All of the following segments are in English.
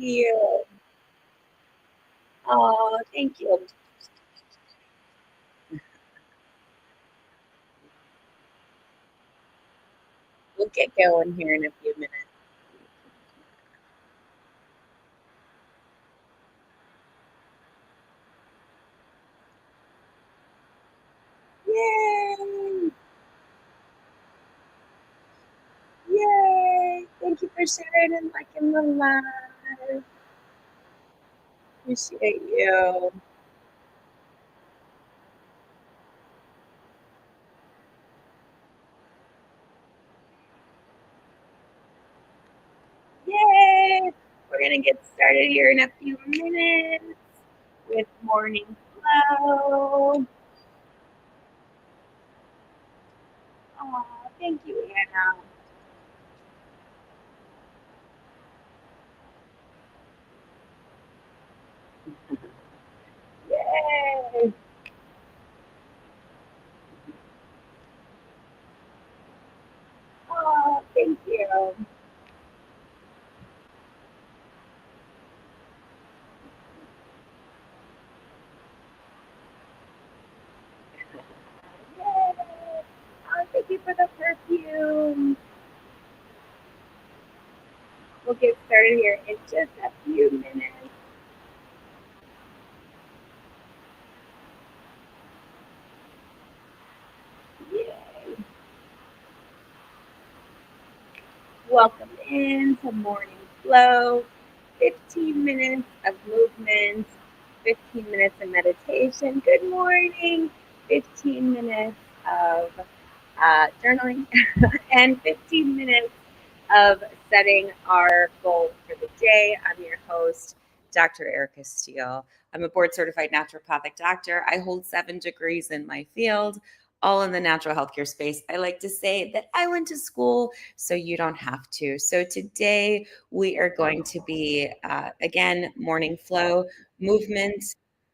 you. Oh, thank you. We'll get going here in a few minutes. Yay! Yay! Thank you for sharing and liking the live. Appreciate you. Yay! We're going to get started here in a few minutes with morning flow. Oh, thank you, Anna. Yay! Oh, thank you. Yay! Oh, thank you for the perfume. We'll get started here in just a few minutes. Yay. Welcome in to Morning Flow. 15 minutes of movement, 15 minutes of meditation. Good morning. 15 minutes of journaling, and 15 minutes of setting our goal for the day. I'm your host, Dr. Erica Steele. I'm a board certified naturopathic doctor. I hold 7 degrees in my field, all in the natural healthcare space. I like to say that I went to school so you don't have to. So today we are going to be, again, morning flow, movement,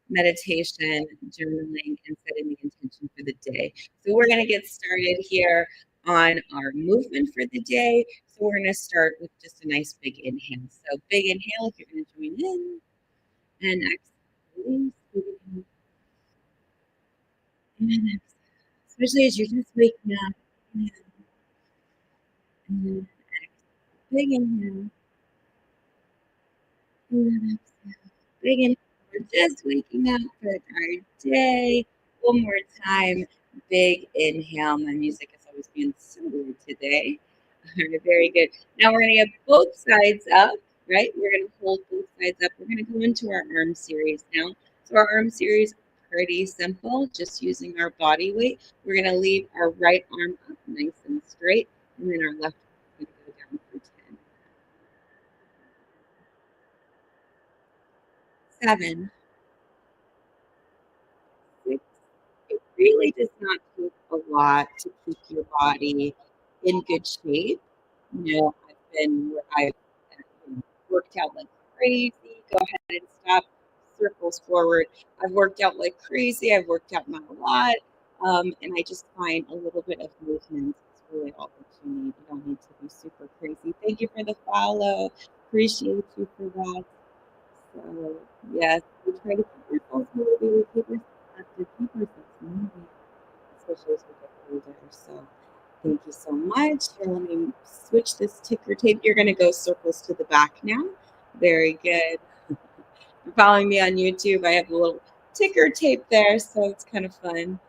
meditation, journaling, and setting the intention for the day. So we're going to get started here on our movement for the day. So we're going to start with just a nice big inhale. So big inhale if you're going to join in, and exhale, release, and exhale. Especially as you're just waking up. Inhale, and then big inhale, and then exhale. Big inhale. We're just waking up for our day. One more time. Big inhale. My music is always being so weird today. All right, very good. Now we're going to get both sides up, right? We're going to hold both sides up. We're going to go into our arm series now. So our arm series, pretty simple, just using our body weight. We're going to leave our right arm up nice and straight, and then our left arm is going to go down for 10. 7, 6. It really does not take a lot to keep your body in good shape. I've worked out like crazy. Go ahead and stop. Circles forward. I've worked out like crazy. I've worked out not a lot. And I just find a little bit of movement is really all that you need. You don't need to be super crazy. Thank you for the follow. Appreciate you for that. So, yes, we try to keep ourselves motivated, keep ourselves active, keep ourselves moving, especially as we get older. So, thank you so much. Here, let me switch this ticker tape. You're going to go circles to the back now. Very good. You're following me on YouTube. I have a little ticker tape there, so it's kind of fun.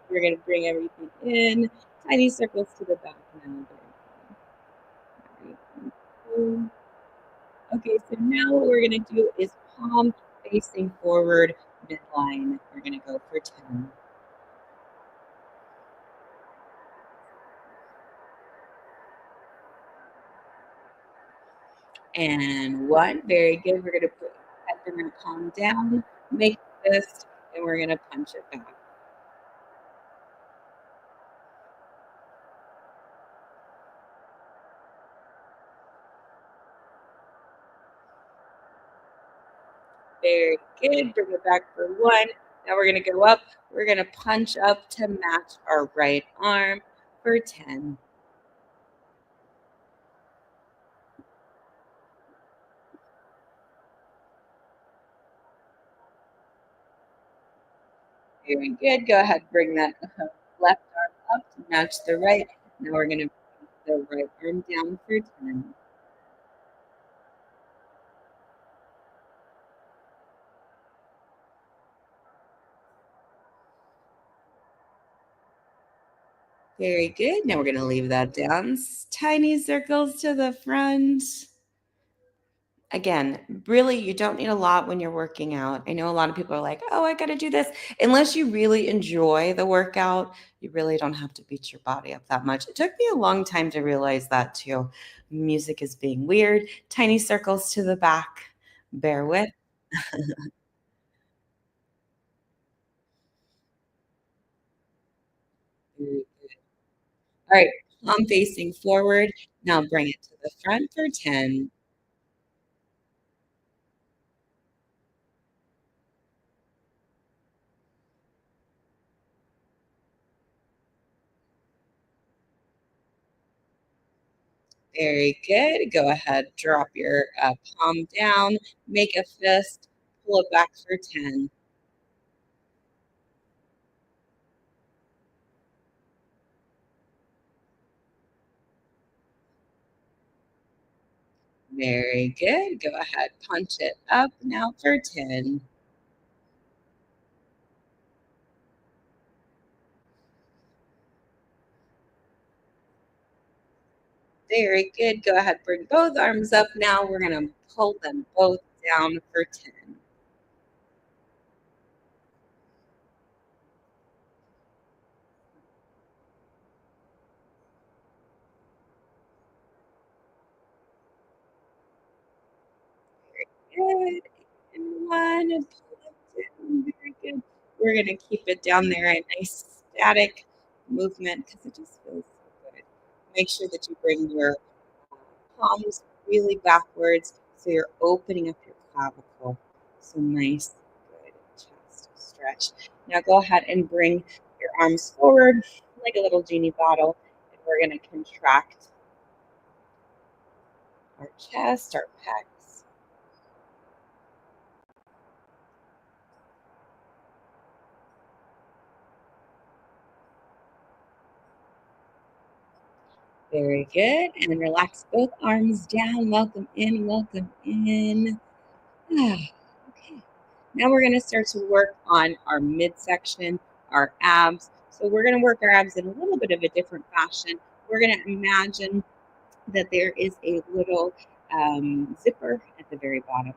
We're going to bring everything in. Tiny circles to the back now. Very good. Okay, so now what we're going to do is palm facing forward, midline. We're going to go for 10. And 1. Very good. We're going to put we're going to palm down, make a fist, and we're going to punch it back. Very good. Bring it back for 1. Now we're going to go up. We're going to punch up to match our right arm for 10. Doing good. Go ahead, bring that left arm up to match the right. Now we're going to bring the right arm down for 10. Very good. Now we're going to leave that down. Tiny circles to the front. Again, really, you don't need a lot when you're working out. I know a lot of people are like, oh, I got to do this. Unless you really enjoy the workout, you really don't have to beat your body up that much. It took me a long time to realize that too. Music is being weird. Tiny circles to the back. Bear with. Very good. All right, palm facing forward. Now bring it to the front for 10. Very good. Go ahead, drop your palm down, make a fist, pull it back for 10. Very good. Go ahead, punch it up now for 10. Very good. Go ahead, bring both arms up now. We're going to pull them both down for 10. Good. And one, and pull it down. Very good. We're going to keep it down there in nice static movement because it just feels so good. Make sure that you bring your palms really backwards so you're opening up your clavicle. So nice, good chest stretch. Now go ahead and bring your arms forward like a little genie bottle, and we're going to contract our chest, our pecs. Very good. And relax both arms down. Welcome in, welcome in. Ah, okay. Now we're going to start to work on our midsection, our abs. So we're going to work our abs in a little bit of a different fashion. We're going to imagine that there is a little zipper at the very bottom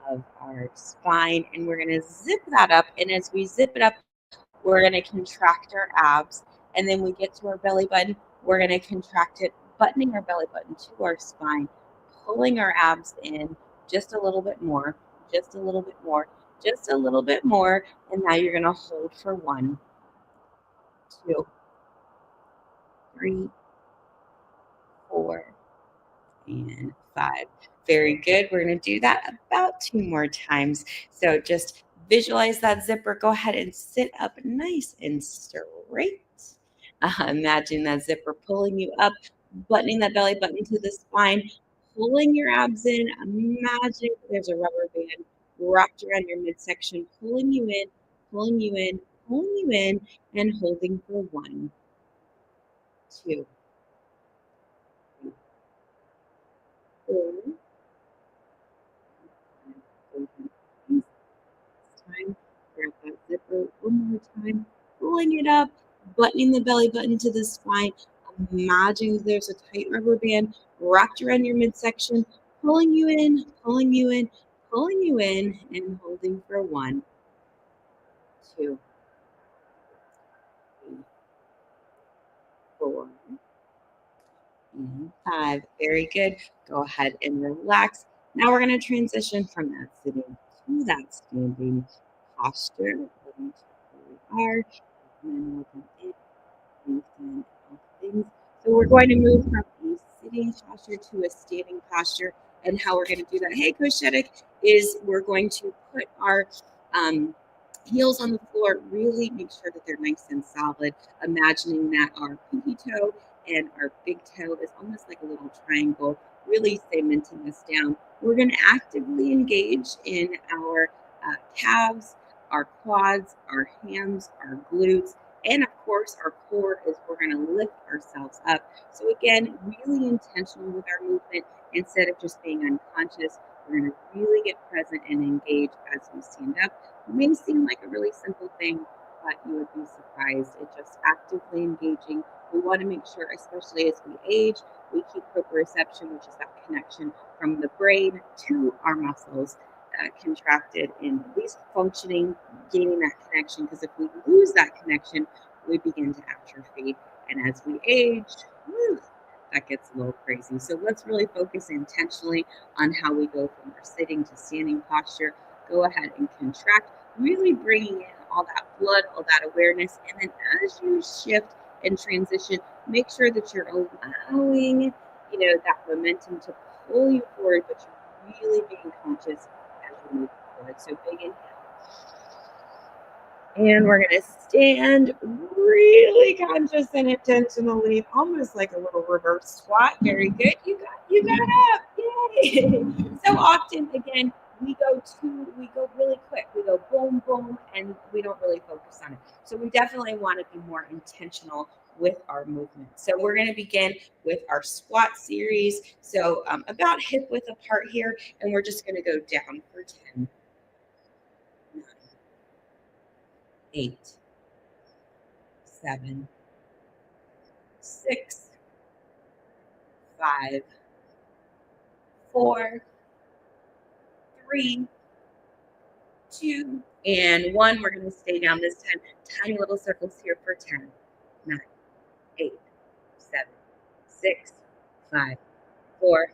of our spine, and we're going to zip that up. And as we zip it up, we're going to contract our abs. And then we get to our belly button, we're going to contract it, buttoning our belly button to our spine, pulling our abs in just a little bit more, just a little bit more, just a little bit more. And now you're going to hold for 1, 2, 3, 4, and 5. Very good. We're going to do that about 2 more times. So just visualize that zipper. Go ahead and sit up nice and straight. Imagine that zipper pulling you up, buttoning that belly button to the spine, pulling your abs in. Imagine there's a rubber band wrapped around your midsection, pulling you in, pulling you in, pulling you in, and holding for 1, 2, 3, 4, time. Grab that zipper one more time, pulling it up, buttoning the belly button to the spine. Imagine there's a tight rubber band wrapped around your midsection, pulling you in, pulling you in, pulling you in, and holding for 1, 2, 3, 4, and 5. Very good. Go ahead and relax. Now we're going to transition from that sitting to that standing posture. We're going to check where we are. And then welcome in, lengthen all things. So we're going to move from a sitting posture to a standing posture. And how we're going to do that, hey, Coach Sheddick, is we're going to put our um, heels on the floor, really make sure that they're nice and solid, imagining that our pinky toe and our big toe is almost like a little triangle, really cementing us down. We're going to actively engage in our calves, our quads, our hams, our glutes, and of course our core as we're going to lift ourselves up. So again, really intentional with our movement instead of just being unconscious. We're going to really get present and engage as we stand up. It may seem like a really simple thing, but you would be surprised. It's just actively engaging. We want to make sure, especially as we age, we keep proprioception, which is that connection from the brain to our muscles, contracted and at least functioning, gaining that connection. Because if we lose that connection, we begin to atrophy. And as we age, whew, that gets a little crazy. So let's really focus intentionally on how we go from our sitting to standing posture. Go ahead and contract, really bringing in all that blood, all that awareness. And then as you shift and transition, make sure that you're allowing, that momentum to pull you forward, but you're really being conscious as you move forward. So big inhale. And we're going to stand really conscious and intentionally, almost like a little reverse squat. Very good. You got up. Yay. So often, again, we go really quick. We go boom, boom, and we don't really focus on it. So we definitely want to be more intentional with our movement. So we're going to begin with our squat series. So about hip width apart here, and we're just going to go down for 10, 9, 8, 7, 6, 5, 4, 3, 2, and 1. We're going to stay down this time. Tiny little circles here for 10, 9, 8, 7, 6, 5, 4,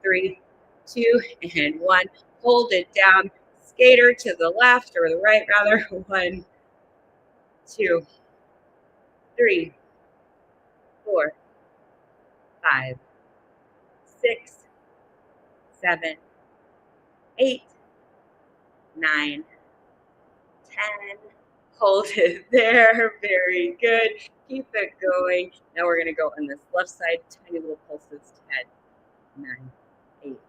3, 2, and 1. Hold it down. Skater to the left or the right, rather. 1, 2, 3, 4, 5, 6, 7, 8, 9, 10. Hold it there. Very good. Keep it going. Now we're going to go on this left side. Tiny little pulses. 10, 9, 8,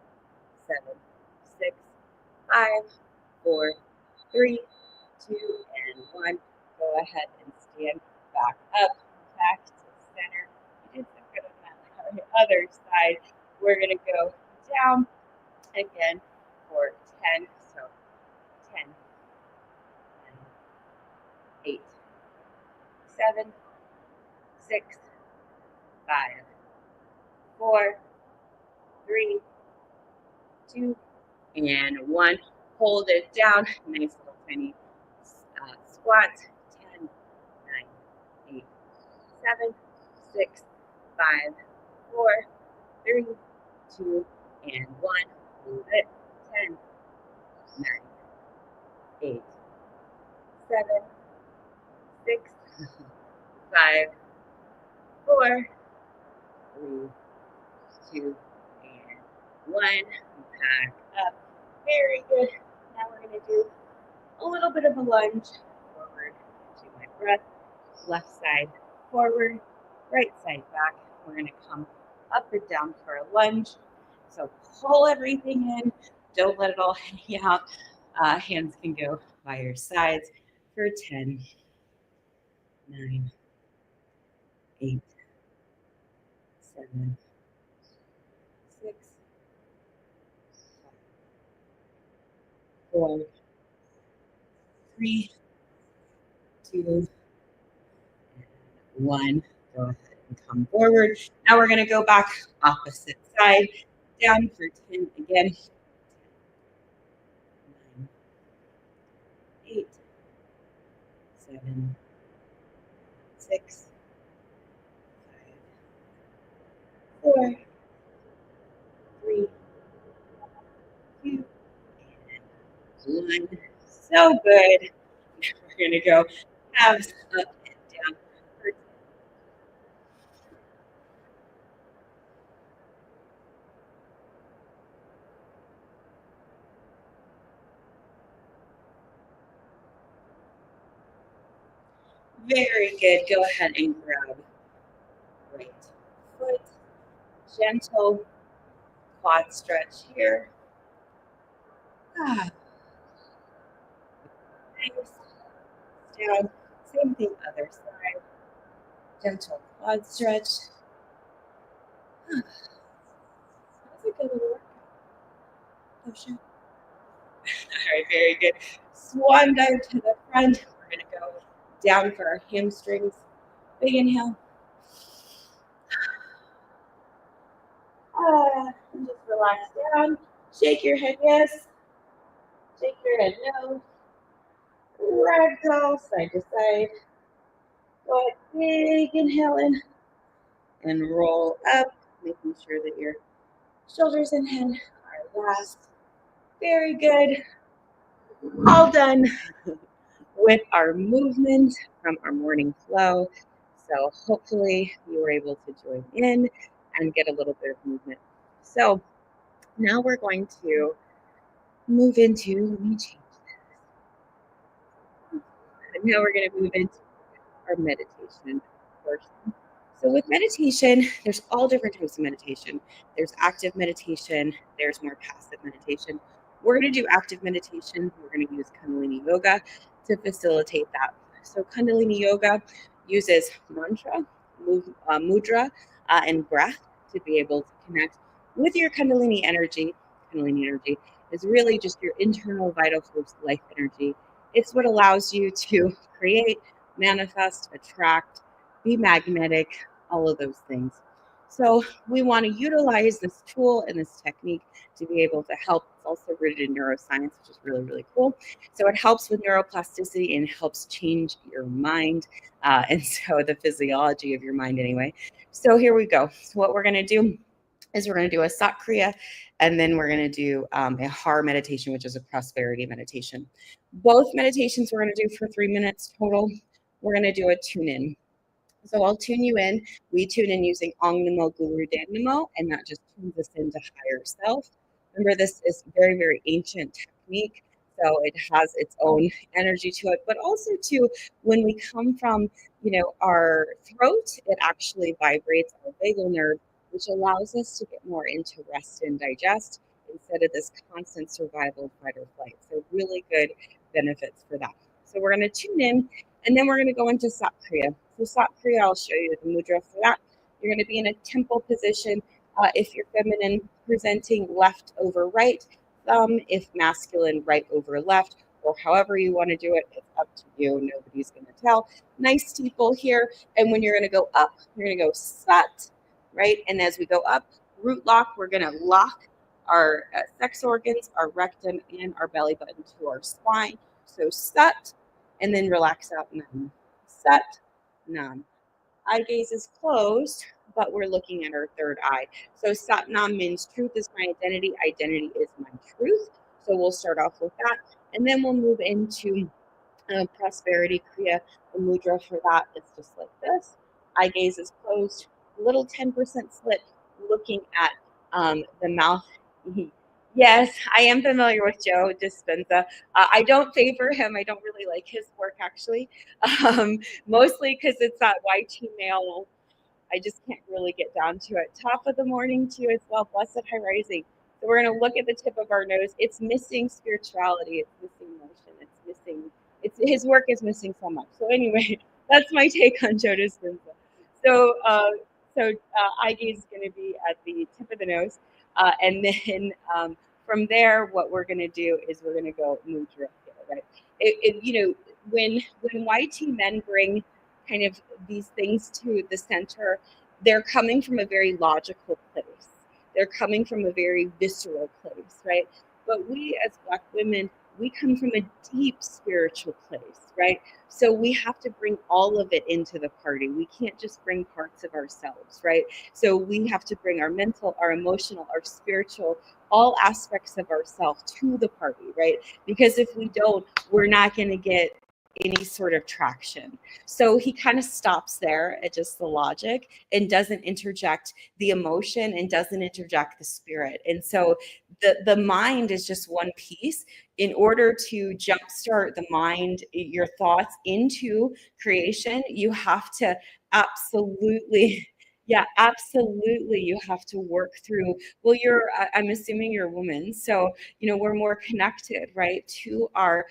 7, 6, 5, 4, 3, 2, and 1. Go ahead and stand back up. Back to center. You did so good on that. On the other side, we're going to go down again for 10. So 10, 8, 7, 6, 5, 4, 3, 2, and 1. Hold it down. Nice little tiny squats. 10, 9, 8, 7, 6, 5, 4, 3, 2, and 1. Hold it. 10, 9, 8, 7, 6, 5, 4, 3, 2, and 1. Back up. Very good. Now we're going to do a little bit of a lunge forward to my breath. Left side forward, right side back. We're going to come up and down for a lunge. So pull everything in. Don't let it all hang out. Hands can go by your sides for 10, 9, 8, 7, 6, 5, 4, 3, 2, 1. Go ahead and come forward. Now we're going to go back opposite side. Down for 10 again. 9, 8, 7, 6, 5, 4, 3, 2, and 1. So good. We're going to go halves up and down. Very good. Go ahead and grab right foot. Gentle quad stretch here. Nice. down. Same thing, other side. Gentle quad stretch. That was a good little workout. Oh, sure. All right, very good. Swan dive to the front. We're going to go down for our hamstrings. Big inhale. And just relax down. Shake your head yes. Shake your head no. Ragdoll side to side. Go ahead, big inhale in. And roll up, making sure that your shoulders and head are last. Very good. All done with our movement from our morning flow. So hopefully you were able to join in and get a little bit of movement. So now we're going to move into, let me change this. And now we're going to move into our meditation portion. So with meditation, there's all different types of meditation. There's active meditation, there's more passive meditation. We're going to do active meditation. We're going to use Kundalini Yoga to facilitate that. So Kundalini Yoga uses mantra, mudra, and breath to be able to connect with your Kundalini energy. Kundalini energy is really just your internal vital force life energy. It's what allows you to create, manifest, attract, be magnetic, all of those things. So we want to utilize this tool and this technique to be able to help. It's also rooted in neuroscience, which is really, really cool. So it helps with neuroplasticity and helps change your mind. And so the physiology of your mind anyway. So here we go. So what we're going to do is we're going to do a Sat Kriya, and then we're going to do a Har meditation, which is a prosperity meditation. Both meditations we're going to do for 3 minutes total. We're going to do a tune in. So I'll tune you in. We tune in using Ong Namo Guru Dan Namo, and that just tunes us into higher self. Remember, this is very, very ancient technique. So it has its own energy to it, but also too, when we come from, our throat, it actually vibrates our vagal nerve, which allows us to get more into rest and digest instead of this constant survival, fight or flight. So really good benefits for that. So we're going to tune in, and then we're going to go into Sat Kriya. So Sat Kriya, I'll show you the mudra for that. You're going to be in a temple position. If you're feminine, presenting left over right thumb. If masculine, right over left, or however you want to do it, it's up to you. Nobody's going to tell. Nice steeple here. And when you're going to go up, you're going to go Sat, right? And as we go up, root lock, we're going to lock our sex organs, our rectum, and our belly button to our spine. So Sat, and then relax out. Nam. Sat, Nam. Eye gaze is closed, but we're looking at our third eye. So Sat Nam means truth is my identity. Identity is my truth. So we'll start off with that, and then we'll move into prosperity kriya. The mudra for that is just like this. Eye gaze is closed, little 10% slit, looking at the mouth. Yes, I am familiar with Joe Dispenza. I don't favor him. I don't really like his work, actually, mostly because it's that YT male. I just can't really get down to it. Top of the morning, too, as well. Blessed High Rising. So we're going to look at the tip of our nose. It's missing spirituality. It's missing motion. It's missing. His work is missing so much. So anyway, that's my take on Joe Dispenza. So eye gaze is going to be at the tip of the nose, and then from there, what we're going to do is we're going to go mudra, right? When YT men bring kind of these things to the center, they're coming from a very logical place. They're coming from a very visceral place, right? But we as Black women, we come from a deep spiritual place, right? So we have to bring all of it into the party. We can't just bring parts of ourselves, right? So we have to bring our mental, our emotional, our spiritual, all aspects of ourselves to the party, right? Because if we don't, we're not going to get any sort of traction. So he kind of stops there at just the logic and doesn't interject the emotion and doesn't interject the spirit. And so the mind is just one piece. In order to jumpstart the mind, your thoughts into creation, you have to absolutely Yeah, absolutely. You have to work through, well, I'm assuming you're a woman. So, we're more connected, right, to our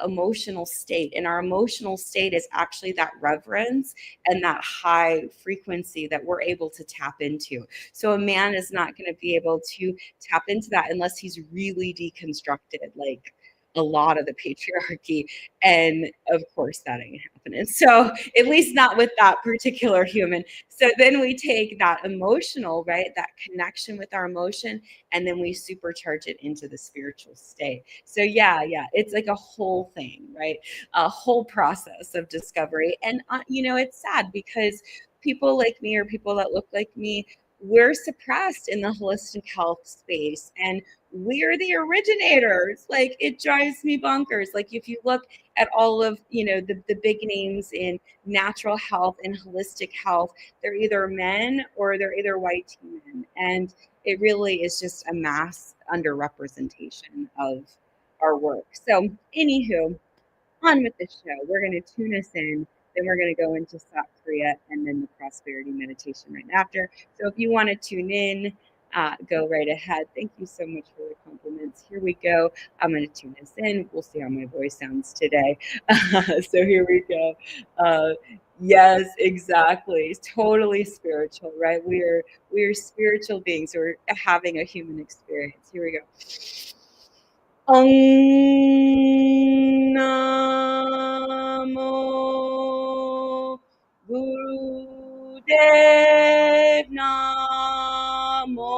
emotional state. And our emotional state is actually that reverence and that high frequency that we're able to tap into. So, a man is not going to be able to tap into that unless he's really deconstructed, like a lot of the patriarchy. And of course, that ain't happening. So, at least not with that particular human. So then we take that emotional, right, that connection with our emotion, and then we supercharge it into the spiritual state. So yeah, it's like a whole thing, right? A whole process of discovery. And it's sad because people like me or people that look like me, we're suppressed in the holistic health space, and we're the originators. Like, it drives me bonkers. Like, if you look at all of the big names in natural health and holistic health, they're either men or they're either white men. And it really is just a mass underrepresentation of our work. So, anywho, on with the show. We're going to tune us in, then we're going to go into South Korea and then the prosperity meditation right after. So, if you want to tune in, go right ahead. Thank you so much for the compliments. Here we go. I'm going to tune us in. We'll see how my voice sounds today. So here we go. Yes, exactly. Totally spiritual, right? We are spiritual beings. We're having a human experience. Here we go. Namo Gurudev Namo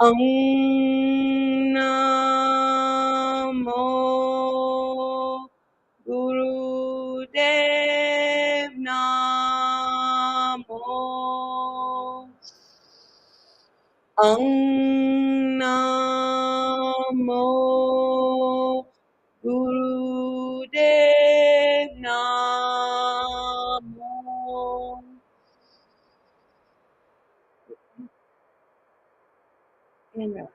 Namo Gurudev Namo Namo Gurudev Namo. And relax.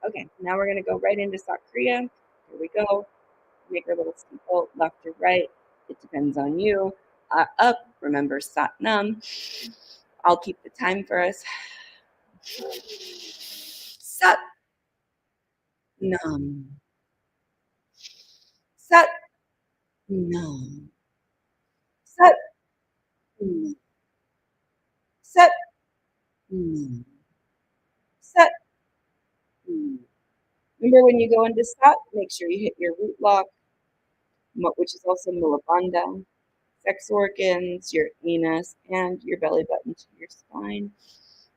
Okay, now we're going to go right into South Korea. Here we go. Make our little steeple left or right. It depends on you. Up, remember Sat Nam. I'll keep the time for us. Sat Nam. Sat Nam. Sat Nam. Sat Nam. Sat Nam. Remember, when you go into Sat, make sure you hit your root lock, which is also Mulabandha, sex organs, your anus, and your belly button to your spine.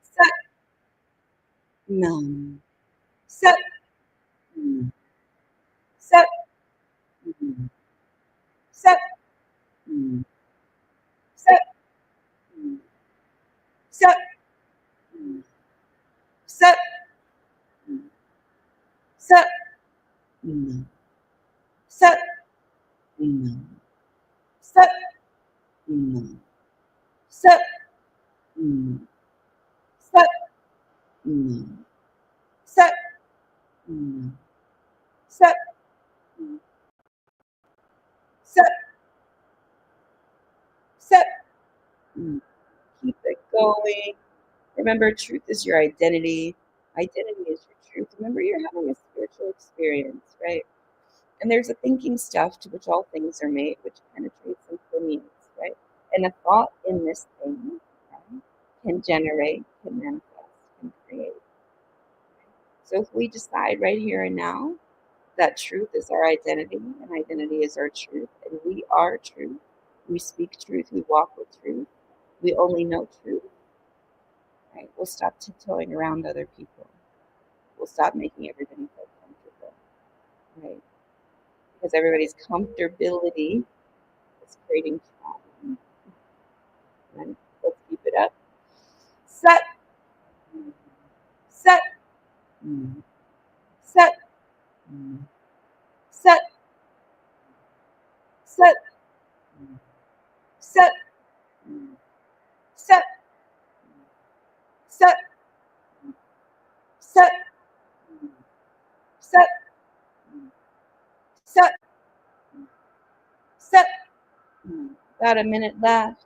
Sat Nam. Sat Nam. Sat Nam. Sat Nam. Sat Nam. Sat Nam. Sat Nam. Sat Nam. Sat Nam. Sat Nam. Sat Nam. Sat Nam. Sat Nam. Sat Nam. Sat Sat Nam. Keep it going. Remember, truth is your identity. Identity is your truth. Remember, you're having a spiritual experience, right? And there's a thinking stuff to which all things are made, which penetrates and permeates, right? And a thought in this thing, right, can generate, can manifest, can create. So if we decide right here and now that truth is our identity and identity is our truth, and we are truth, we speak truth, we walk with truth, we only know truth, right? We'll stop tiptoeing around other people. We'll stop making everybody feel comfortable, right? Because everybody's comfortability is creating problem. Right? Let's keep it up. Set, set, set, set, set, set, set, set, set, set, set, set. About a minute left.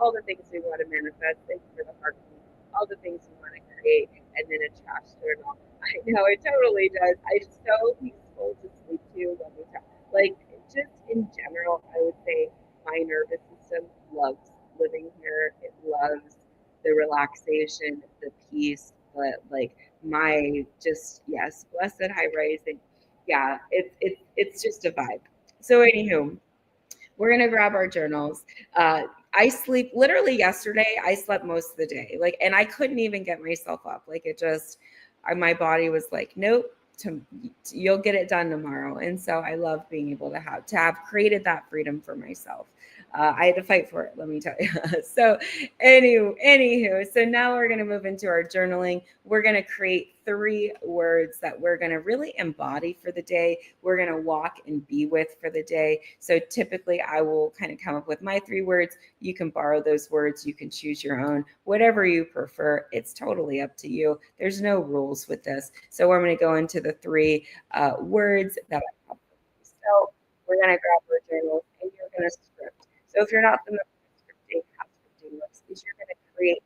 all the things we want to manifest. Thank you for the heartbeat. All the things we want to create, and then a trash journal. I know it totally does. It's so peaceful to sleep too when we talk. Like just in general, I would say my nervous system loves living here. It loves the relaxation, the peace, but like my just yes, blessed high rising. Yeah, it's just a vibe. So anywho, we're gonna grab our journals. I sleep literally yesterday. I slept most of the day, like, and I couldn't even get myself up. Like it just, my body was like, nope. You'll get it done tomorrow, and so I love being able to have created that freedom for myself. I had to fight for it, let me tell you. So, anywho, so now we're gonna move into our journaling. We're gonna create 3 words that we're gonna really embody for the day. We're going to walk and be with for the day. So typically, I will kind of come up with my 3 words. You can borrow those words, you can choose your own, whatever you prefer. It's totally up to you. There's no rules with this. So we're going to go into the 3 words that I have. So we're going to grab our journals and you're going to script. So if you're not familiar with scripting, how scripting looks is you're going to create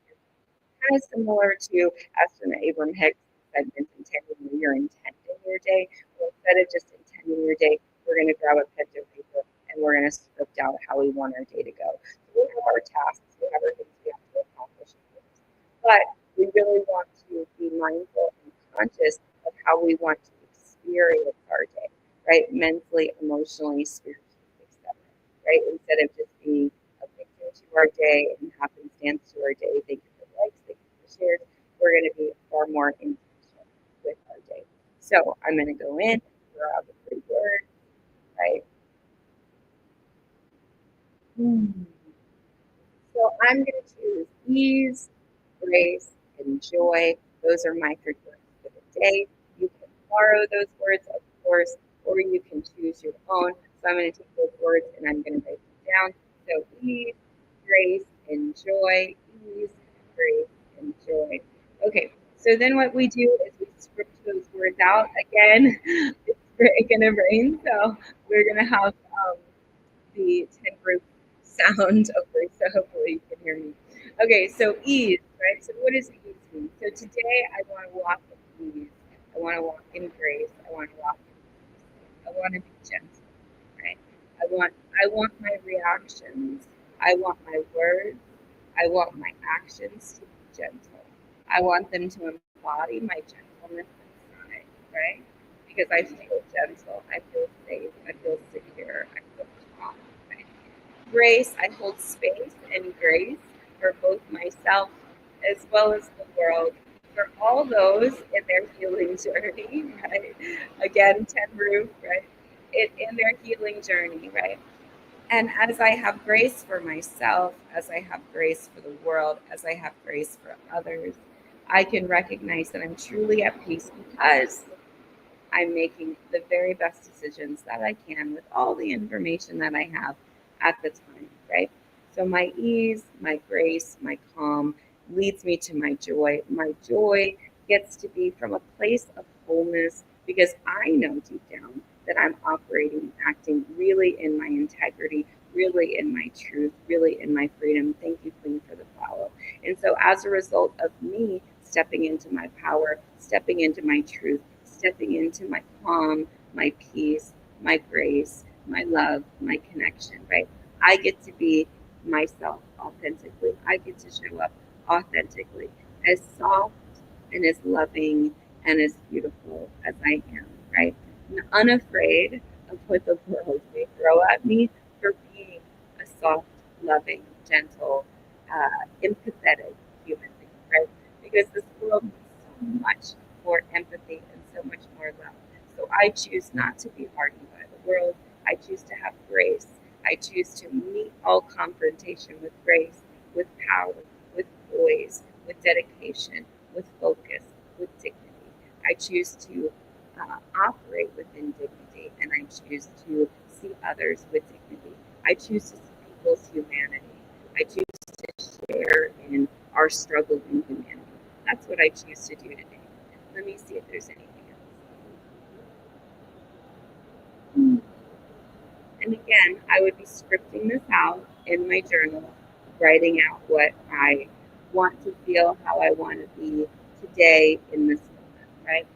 kind of similar to Esther Abram Hicks segment intending your intent in your day. Well, instead of just intending your day, we're going to grab a pen and paper and we're going to script out how we want our day to go. So we have our tasks, we have our things we have to accomplish, but we really want to be mindful and conscious of how we want to experience our day, right? Mentally, emotionally, spiritually, etc. Right? Instead of just being a victim to our day and happenstance to our day. Thank you for the likes, thank you for the shares. We're going to be far more intentional with our day. So I'm going to go in, grab the 3 words, right? Hmm. So I'm going to choose ease, grace, and joy. Those are my 3 words for the day. You can borrow those words, of course, or you can choose your own. So I'm going to take those words and I'm going to write them down. So ease, grace, and joy. Ease, grace, and joy. Okay, so then what we do is we script those words out again. It's going to rain, so we're going to have the 10 group sound. Okay, so hopefully you can hear me. Okay, so ease, right? So what does ease mean? So today I want to walk with ease. I want to walk in grace. I want to walk in peace. I want to be gentle, right? I want my reactions. I want my words. I want my actions to be gentle. I want them to embody my gentleness inside, right? Because I feel gentle, I feel safe, I feel secure, I feel calm. Right? Grace, I hold space and grace for both myself as well as the world, for all those in their healing journey, right? Again, 10 roof, right? In their healing journey, right? And as I have grace for myself, as I have grace for the world, as I have grace for others, I can recognize that I'm truly at peace because I'm making the very best decisions that I can with all the information that I have at the time, right? So my ease, my grace, my calm leads me to my joy. My joy gets to be from a place of wholeness because I know deep down that I'm operating, acting really in my integrity, really in my truth, really in my freedom. Thank you, Queen, for the follow. And so, as a result of me stepping into my power, stepping into my truth, stepping into my calm, my peace, my grace, my love, my connection, right? I get to be myself authentically. I get to show up authentically, as soft and as loving and as beautiful as I am, right? And unafraid of what the world may throw at me for being a soft, loving, gentle, empathetic human being, right? Because this world needs so much more empathy and so much more love. So I choose not to be hardened by the world. I choose to have grace. I choose to meet all confrontation with grace, with power, with poise, with dedication, with focus, with dignity. I choose to operate within dignity and I choose to see others with dignity. I choose to see people's humanity. I choose to share in our struggle in humanity. That's what I choose to do today. Let me see if there's anything else. And again, I would be scripting this out in my journal. writing out what I want to feel, how I want to be today in this moment, right?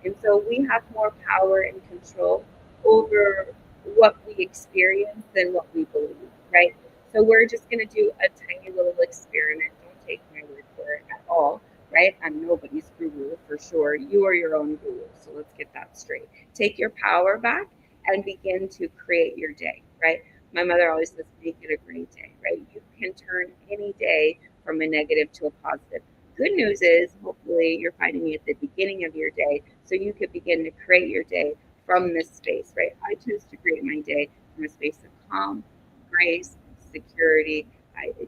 And so we have more power and control over what we experience than what we believe, right? So we're just going to do a tiny little experiment. Don't take my word for it at all, right? I'm nobody's guru for sure. You are your own guru. So let's get that straight. Take your power back and begin to create your day, right? My mother always says, make it a great day, right? You can turn any day from a negative to a positive. Good news is, hopefully, you're finding it at the beginning of your day so you could begin to create your day from this space, right? I choose to create my day from a space of calm, grace, security,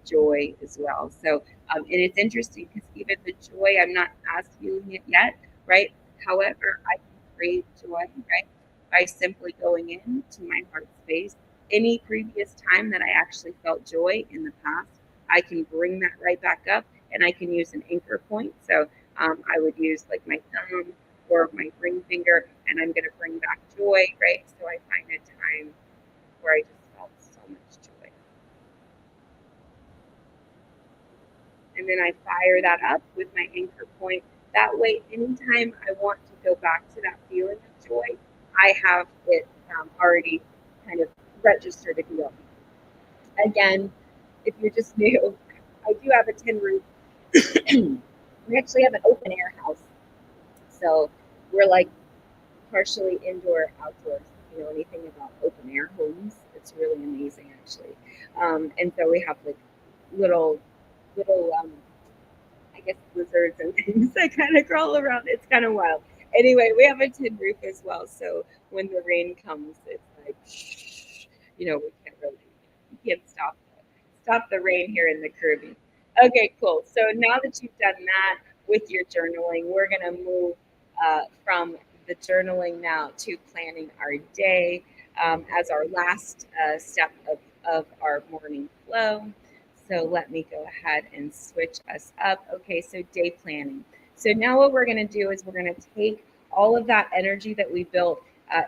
joy as well. So, and it's interesting because even the joy, I'm not as feeling it yet, right? However, I can create joy, right? By simply going into my heart space. Any previous time that I actually felt joy in the past, I can bring that right back up and I can use an anchor point. So I would use like my thumb or my ring finger, and I'm going to bring back joy, right? So I find a time where I just felt so much joy. And then I fire that up with my anchor point. That way, anytime I want to go back to that feeling of joy, I have it already kind of registered, if you will. Again, if you're just new, I do have a tin roof. We actually have an open air house. So we're like partially indoor, outdoors. If you know anything about open air homes, it's really amazing actually. And so we have like little, little, I guess lizards and things that kind of crawl around. It's kind of wild. Anyway, we have a tin roof as well. So when the rain comes, it's like, shh, we can't really, we can't stop the rain here in the Caribbean. Okay, cool. So now that you've done that with your journaling, we're going to move from the journaling now to planning our day as our last step of our morning flow. So let me go ahead and switch us up. Okay, so day planning. So now what we're going to do is we're going to take all of that energy that we built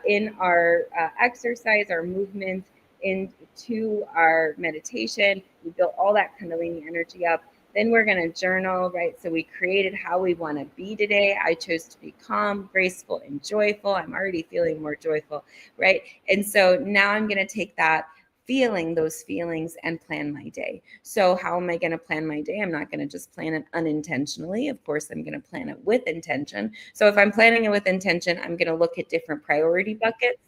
in our exercise, our movement, into our meditation. We built all that Kundalini energy up. Then we're going to journal, right? So we created how we want to be today. I chose to be calm, graceful, and joyful. I'm already feeling more joyful, right? And so now I'm going to take that feeling, those feelings, and plan my day. So how am I going to plan my day? I'm not going to just plan it unintentionally. Of course, I'm going to plan it with intention. So if I'm planning it with intention, I'm going to look at different priority buckets.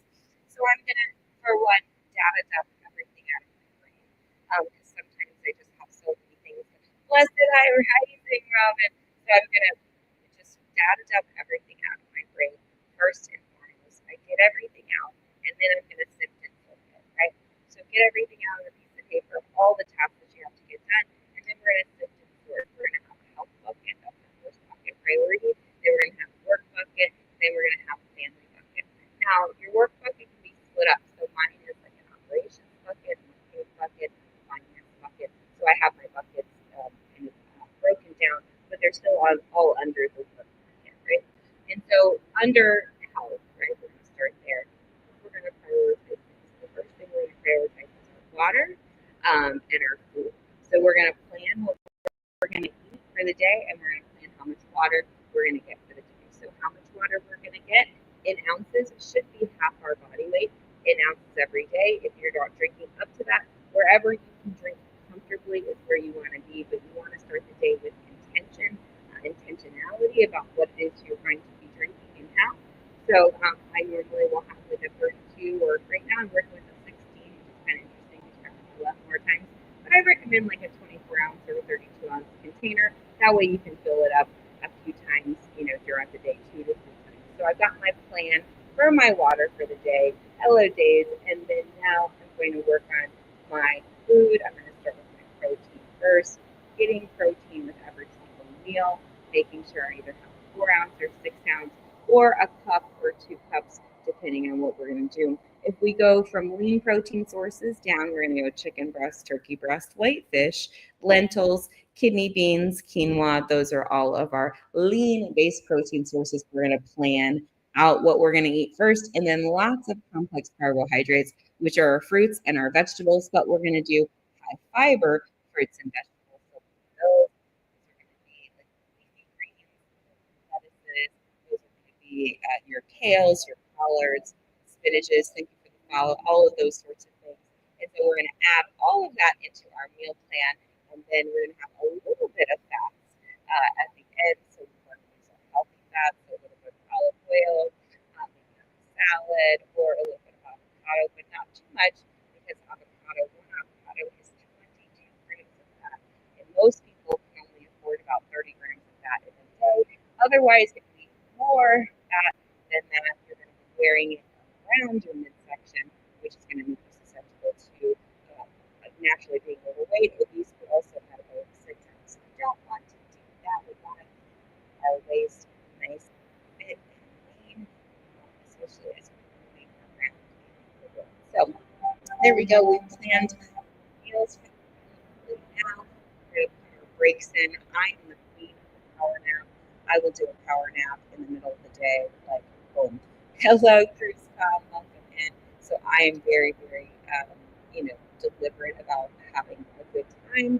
So I'm going to, for one, data dump everything out of my brain. Because sometimes I just have so many things. Blessed high rising, Robin. So I'm going to just data dump everything out of my brain first and foremost. I get everything out, and then I'm going to sift and filter, right? So get everything out on a piece of paper, all the tasks that you have to get done, and then we're going to sift and sort. We're going to have a health bucket, that's the first bucket priority. Then we're going to have a work bucket. Then we're going to have a family bucket. Now, your work bucket can be split up. So mine is like an operations bucket, marketing bucket, finance bucket. So I have my buckets kind of broken down, but they're still all under the work bucket, right? And so under health, right, we're going to start there. We're going to prioritize things. The first thing we're going to prioritize is our water and our food. So we're going to plan what we're going to eat for the day, and we're going to plan how much water we're going to get for the day. So how much water we're going to get in ounces should be half our body weight in ounces every day. If you're not drinking up to that, wherever you can drink comfortably is where you want to be, but you want to start the day with intention, intentionality about what it is you're going to be drinking and how. So I normally will have like a 32, or right now I'm working with a 16, which is kind of interesting. It's kind of a lot more times, but I recommend like a 24 ounce or 32-ounce container. That way you can fill it up a few times, throughout the day, 2 to 3 times. So I've got my plan for my water for the day. Hello, days. And then now I'm going to work on my food. I'm going to start with my protein first, getting protein with every single meal, making sure I either have a 4 ounce or 6 ounce or a cup or 2 cups, depending on what we're going to do. If we go from lean protein sources down, we're going to go chicken breast, turkey breast, white fish, lentils, kidney beans, quinoa. Those are all of our lean based protein sources. We're going to plan out what we're going to eat first, and then lots of complex carbohydrates, which are our fruits and our vegetables, but we're going to do high fiber fruits and vegetables. So those are going to be like leafy greens, lettuces. Those are going to be your kales, your collards, spinaches. Thank you for the follow. All of those sorts of things. And so we're going to add all of that into our meal plan, and then we're going to have a little bit of fats at the end. So we want to use our healthy fats, so a little bit of olive oil, maybe on a salad, or a little bit of avocado, but not too much because one avocado is 22 grams of fat, and most people can only afford about 30 grams of fat in a day. Otherwise, if you eat more fat than that, you're going to be wearing it around your midsection, which is going to make you susceptible to naturally being overweight, obese, but also metabolic syndrome. So we don't want to do that. We want to keep our waist nice, fit, and lean, especially as we're moving around in the world. So there we go. We planned meals for now. We're going to put our breaks in. I am the queen of the power nap. I will do a power nap in the middle of the day, like boom, hello, cruise come, welcome in. So I am very, very, deliberate about having a good time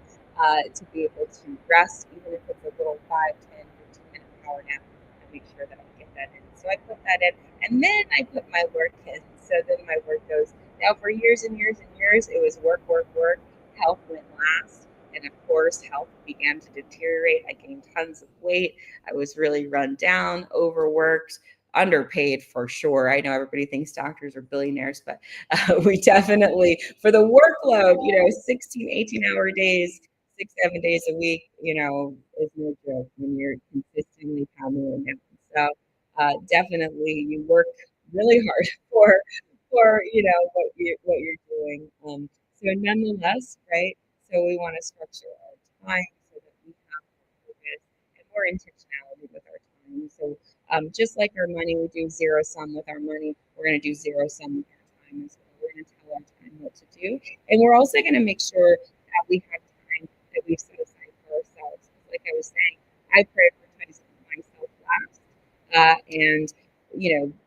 to be able to rest, even if it's a little 5, 10, 15-minute power nap. I make sure that I get that in. So I put that in, and then I put my work in. So then my work goes. Now for years and years and years, it was work, work, work. Health went last. And of course, health began to deteriorate. I gained tons of weight. I was really run down, overworked, underpaid for sure. I know everybody thinks doctors are billionaires, but we definitely, for the workload, 16, 18-hour days, 6, 7 days a week, is no joke when you're consistently pounding it down. So definitely you work really hard for what you're doing. So nonetheless, right? So we want to structure our time so that we have more focus and more intentionality with our time. So just like our money, we do zero sum with our money. We're going to do zero sum with our time as well. We're going to tell our time what to do, and we're also going to make sure that we have time that we've set aside for ourselves. Like I was saying, I prioritize myself last, and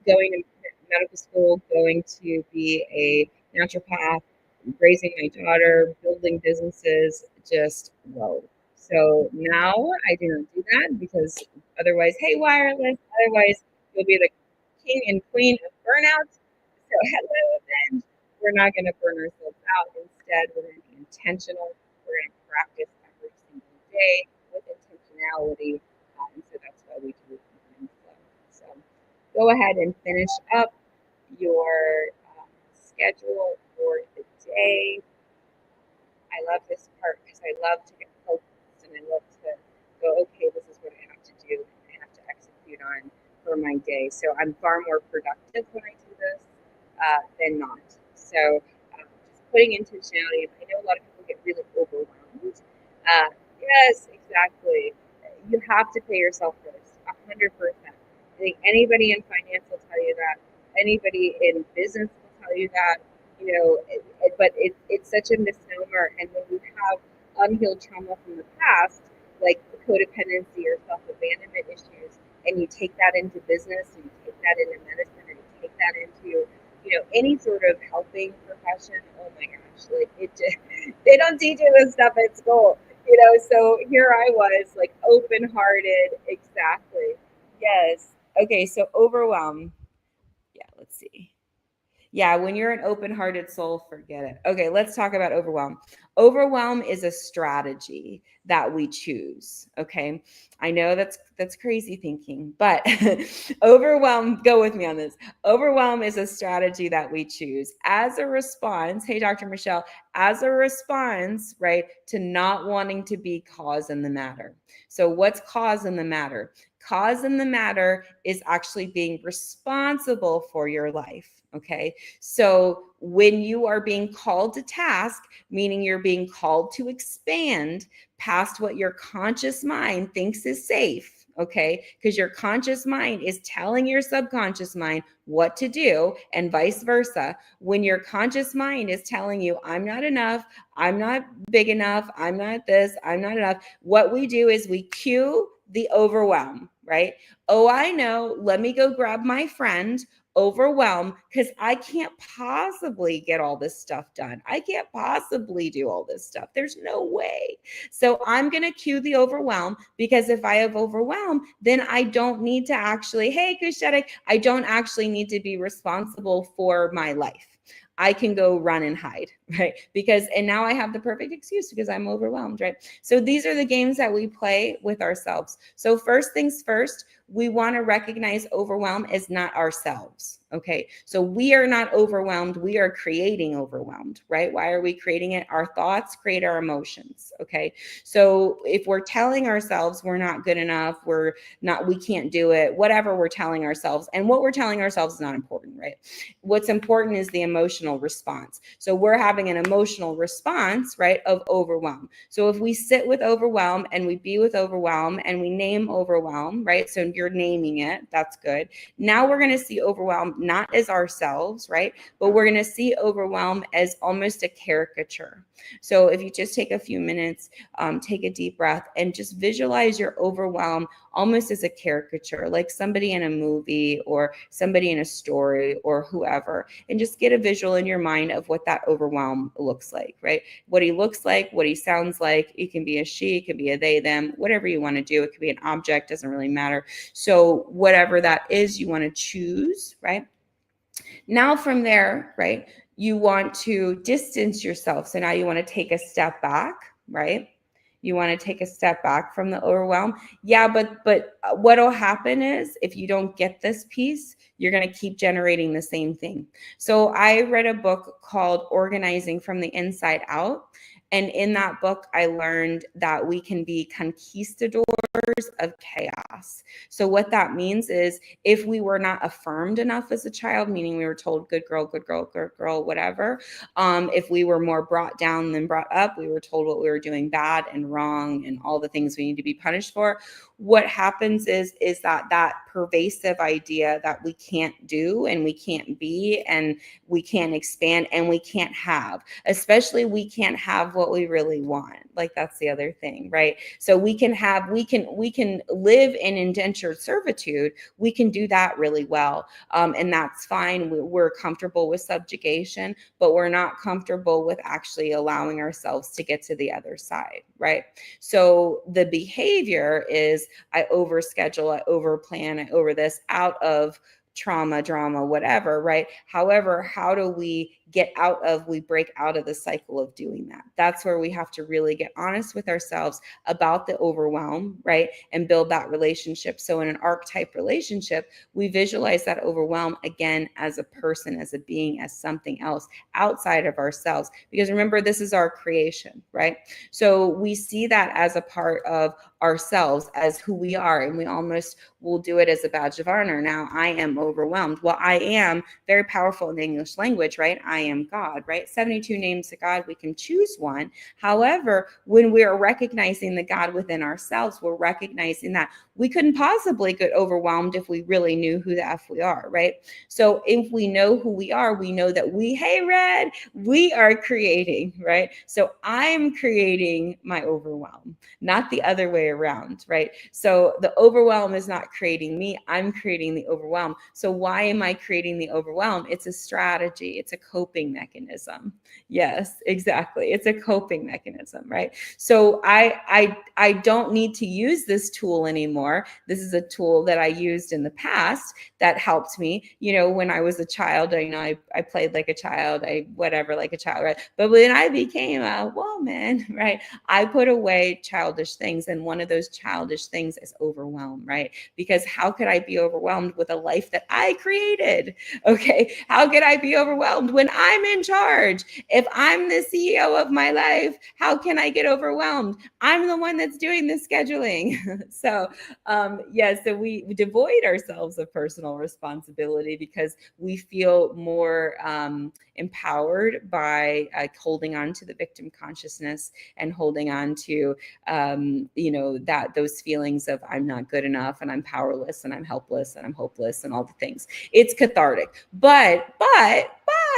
going to medical school, going to be a naturopath, raising my daughter, building businesses, just whoa. So now I do not do that because otherwise, hey, wireless, otherwise you'll be the king and queen of burnout. So hello, then we're not going to burn ourselves out. Instead, we're going to be intentional. We're going to practice every single day with intentionality. And so that's why we do mind flow. So go ahead and finish up your schedule for the day. I love this part because I love to get focused and I love to go, okay, this is what I have to do. I have to execute on for my day. So I'm far more productive when I do this than not. So just putting intentionality. I know a lot of people get really overwhelmed. Yes, exactly. You have to pay yourself first, 100%. I think anybody in finance will tell you that. Anybody in business will tell you that. But it's such a misnomer. And when you have unhealed trauma from the past, like codependency or self-abandonment issues, and you take that into business, and you take that into medicine, and you take that into any sort of helping profession. Oh my gosh, like they don't teach you this stuff at school. So here I was, like, open-hearted. Exactly. Yes. Okay, so overwhelm. Yeah, let's see. Yeah, when you're an open hearted soul, forget it. Okay, let's talk about overwhelm. Overwhelm is a strategy that we choose. Okay. I know that's crazy thinking, but overwhelm, go with me on this. Overwhelm is a strategy that we choose as a response. Hey, Dr. Michelle, as a response, right, to not wanting to be cause in the matter. So, what's cause in the matter? Cause in the matter is actually being responsible for your life. Okay. So when you are being called to task, meaning you're being called to expand past what your conscious mind thinks is safe, okay? Because your conscious mind is telling your subconscious mind what to do, and vice versa. When your conscious mind is telling you, I'm not enough, I'm not big enough, I'm not this, I'm not enough, what we do is we cue the overwhelm, right? Oh, I know. Let me go grab my friend. overwhelm, because I can't possibly get all this stuff done. I can't possibly do all this stuff. There's no way. So I'm going to cue the overwhelm, because if I have overwhelm, then I don't need to actually, hey, Kusheta, I don't actually need to be responsible for my life. I can go run and hide, right? Because, and now I have the perfect excuse because I'm overwhelmed, right? So these are the games that we play with ourselves. So first things first, we want to recognize overwhelm as not ourselves. Okay. So we are not overwhelmed. We are creating overwhelmed, right? Why are we creating it? Our thoughts create our emotions. Okay. So if we're telling ourselves we're not good enough, we're not, we can't do it, whatever we're telling ourselves, and what we're telling ourselves is not important, right? What's important is the emotional response. So we're having an emotional response, right, of overwhelm. So if we sit with overwhelm and we be with overwhelm and we name overwhelm, right? So you're naming it, that's good. Now we're going to see overwhelm not as ourselves, right? But we're going to see overwhelm as almost a caricature. So if you just take a few minutes, take a deep breath and just visualize your overwhelm almost as a caricature, like somebody in a movie or somebody in a story or whoever, and just get a visual in your mind of what that overwhelm looks like, right? What he looks like, what he sounds like. It can be a she, it can be a they, them, whatever you want to do. It could be an object, doesn't really matter. So whatever that is, you want to choose, right? Now from there, right, you want to distance yourself. So now you want to take a step back, right? You want to take a step back from the overwhelm. Yeah, but what'll happen is if you don't get this piece, you're going to keep generating the same thing. So I read a book called Organizing from the Inside Out. And in that book, I learned that we can be conquistadors of chaos. So what that means is if we were not affirmed enough as a child, meaning we were told good girl, good girl, good girl, whatever, if we were more brought down than brought up, we were told what we were doing bad and wrong and all the things we need to be punished for. What happens is that pervasive idea that we can't do and we can't be and we can't expand and we can't have, especially we can't have what we really want. Like that's the other thing, right? So we can have, we can live in indentured servitude. We can do that really well. And that's fine. We're comfortable with subjugation, but we're not comfortable with actually allowing ourselves to get to the other side, right? So the behavior is I overschedule, I overplan, I over this out of trauma, drama, whatever, right? However, how do we get out of, we break out of the cycle of doing that? That's where we have to really get honest with ourselves about the overwhelm, right? And build that relationship. So in an archetype relationship, we visualize that overwhelm again as a person, as a being, as something else outside of ourselves. Because remember, this is our creation, right? So we see that as a part of ourselves, as who we are, and we almost will do it as a badge of honor. Now, I am overwhelmed. Well, I am very powerful in the English language, right? I am God, right? 72 names to God. We can choose one. However, when we are recognizing the God within ourselves, we're recognizing that we couldn't possibly get overwhelmed if we really knew who the F we are, right? So if we know who we are, we know that we, hey, Red, we are creating, right? So I'm creating my overwhelm, not the other way around, right? So the overwhelm is not creating me, I'm creating the overwhelm. So why am I creating the overwhelm? It's a strategy, it's a coping mechanism. Yes, exactly. It's a coping mechanism, right? So I don't need to use this tool anymore. This is a tool that I used in the past that helped me. You know, when I was a child, I played like a child, I whatever like a child, right? But when I became a woman, right, I put away childish things. And one of those childish things is overwhelm, right? Because how could I be overwhelmed with a life that I created? Okay. How could I be overwhelmed when I'm in charge? If I'm the CEO of my life, how can I get overwhelmed? I'm the one that's doing the scheduling. So, so we devoid ourselves of personal responsibility because we feel more empowered by holding on to the victim consciousness and holding on to that those feelings of I'm not good enough and I'm powerless and I'm helpless and I'm hopeless and all the things. It's cathartic, but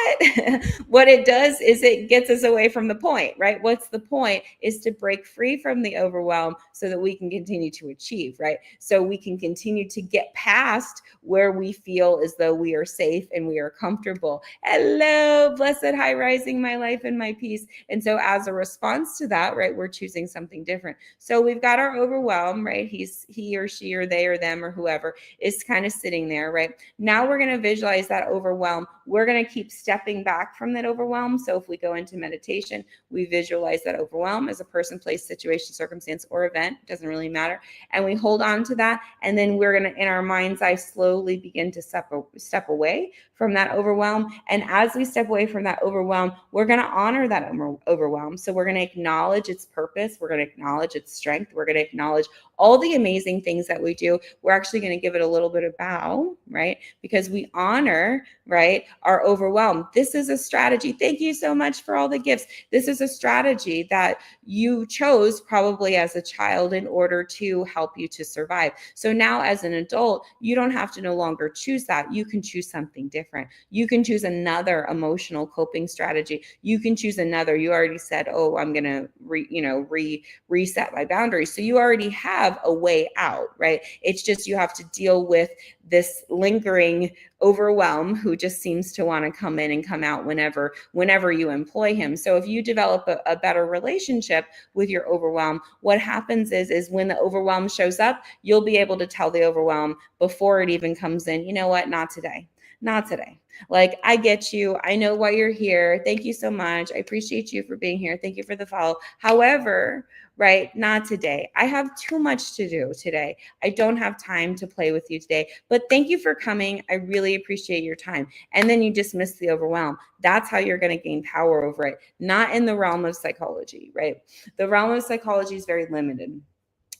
what? What it does is it gets us away from the point, right? What's the point is to break free from the overwhelm so that we can continue to achieve, right? So we can continue to get past where we feel as though we are safe and we are comfortable. Hello, blessed high rising, my life and my peace. And so as a response to that, right, we're choosing something different. So we've got our overwhelm, right? He or she or they or them or whoever is kind of sitting there, right? Now we're going to visualize that overwhelm. We're going to keep stepping back from that overwhelm. So if we go into meditation, we visualize that overwhelm as a person, place, situation, circumstance, or event. It doesn't really matter. And we hold on to that. And then we're going to, in our mind's eye, slowly begin to step away from that overwhelm. And as we step away from that overwhelm, we're going to honor that overwhelm. So we're going to acknowledge its purpose. We're going to acknowledge its strength. We're going to acknowledge all the amazing things that we do. We're actually going to give it a little bit of bow, right? Because we honor, right, our overwhelm. This is a strategy. Thank you so much for all the gifts. This is a strategy that you chose probably as a child in order to help you to survive. So now as an adult, you don't have to no longer choose that. You can choose something different. You can choose another emotional coping strategy. You can choose another. You already said, oh, I'm going to reset my boundaries. So you already have a way out, right? It's just you have to deal with this lingering overwhelm who just seems to want to come in and come out whenever you employ him. So if you develop a better relationship with your overwhelm, what happens is when the overwhelm shows up, you'll be able to tell the overwhelm before it even comes in, you know what, not today. Not today. Like, I get you. I know why you're here. Thank you so much. I appreciate you for being here. Thank you for the follow. However, right, not today. I have too much to do today. I don't have time to play with you today, but thank you for coming. I really appreciate your time. And then you dismiss the overwhelm. That's how you're going to gain power over it, not in the realm of psychology, right? The realm of psychology is very limited.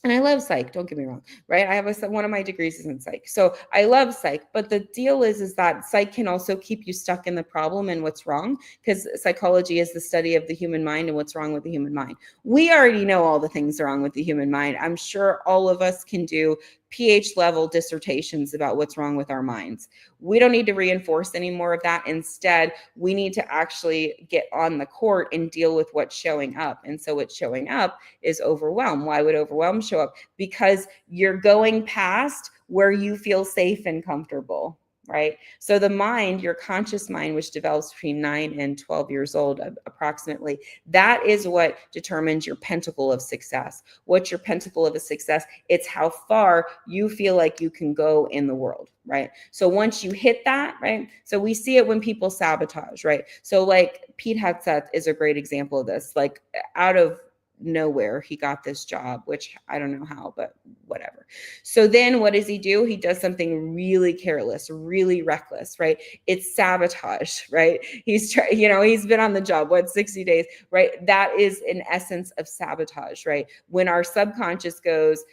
And I love psych, don't get me wrong, right? I have one of my degrees is in psych. So I love psych, but the deal is that psych can also keep you stuck in the problem and what's wrong, because psychology is the study of the human mind and what's wrong with the human mind. We already know all the things wrong with the human mind. I'm sure all of us can do PhD level dissertations about what's wrong with our minds. We don't need to reinforce any more of that. Instead, we need to actually get on the court and deal with what's showing up. And so what's showing up is overwhelm. Why would overwhelm show up? Because you're going past where you feel safe and comfortable, right? So the mind, your conscious mind, which develops between 9 and 12 years old approximately, that is what determines your pentacle of success. What's your pentacle of a success? It's how far you feel like you can go in the world, right? So once you hit that, right? So we see it when people sabotage, right? So like Pete Hegseth is a great example of this. Like out of nowhere, he got this job, which I don't know how, but whatever. So then what does he do? He does something really careless, really reckless, right? It's sabotage, right? He's been on the job, 60 days, right? That is in essence of sabotage, right? When our subconscious goes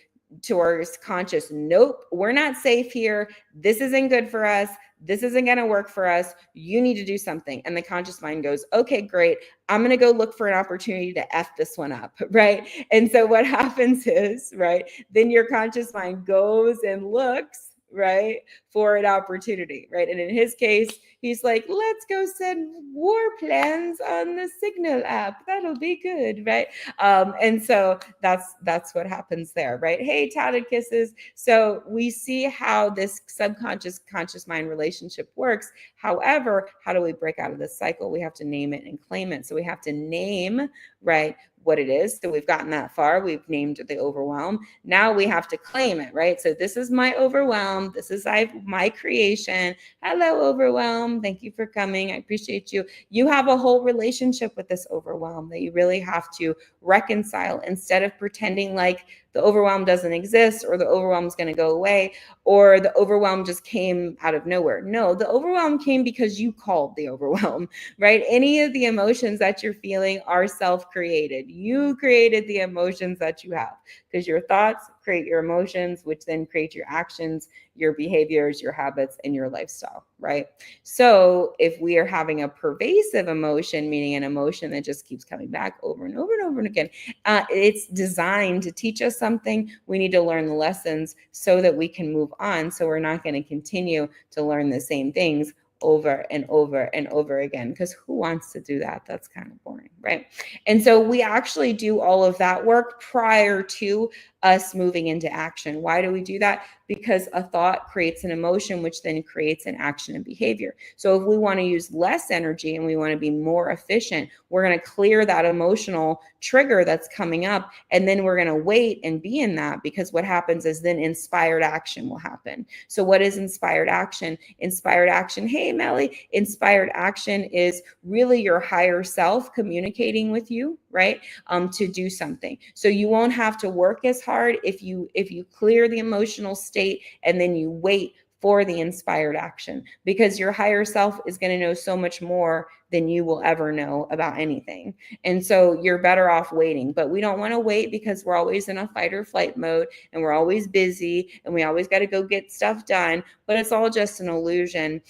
to our conscious, nope, we're not safe here. This isn't good for us. This isn't going to work for us. You need to do something. And the conscious mind goes, okay, great. I'm going to go look for an opportunity to F this one up, right? And so what happens is, right, then your conscious mind goes and looks, right, for an opportunity, right? And in his case, he's like, let's go send war plans on the Signal app. That'll be good, right? And so that's what happens there, right? Hey, touted kisses. So we see how this subconscious conscious mind relationship works. However, how do we break out of this cycle? We have to name it and claim it. So we have to name, right, what it is. So we've gotten that far. We've named the overwhelm. Now we have to claim it, right? So this is my overwhelm. This is my creation. Hello, overwhelm. Thank you for coming. I appreciate you. You have a whole relationship with this overwhelm that you really have to reconcile instead of pretending like the overwhelm doesn't exist or the overwhelm is going to go away or the overwhelm just came out of nowhere. No, the overwhelm came because you called the overwhelm, right? Any of the emotions that you're feeling are self-created. You created the emotions that you have because your thoughts create your emotions, which then create your actions, your behaviors, your habits, and your lifestyle, right? So if we are having a pervasive emotion, meaning an emotion that just keeps coming back over and over and over and again, it's designed to teach us something. We need to learn the lessons so that we can move on. So we're not going to continue to learn the same things over and over and over again, because who wants to do that? That's kind of boring, right? And so we actually do all of that work prior to us moving into action. Why do we do that? Because a thought creates an emotion, which then creates an action and behavior. So if we want to use less energy and we want to be more efficient, we're going to clear that emotional trigger that's coming up, and then we're going to wait and be in that, because what happens is then inspired action will happen. So what is inspired action? Inspired action, hey Melly, inspired action is really your higher self communicating with you, right? To do something. So you won't have to work as hard if you clear the emotional state and then you wait for the inspired action, because your higher self is going to know so much more than you will ever know about anything. And so you're better off waiting. But we don't want to wait, because we're always in a fight or flight mode, and we're always busy, and we always got to go get stuff done. But it's all just an illusion.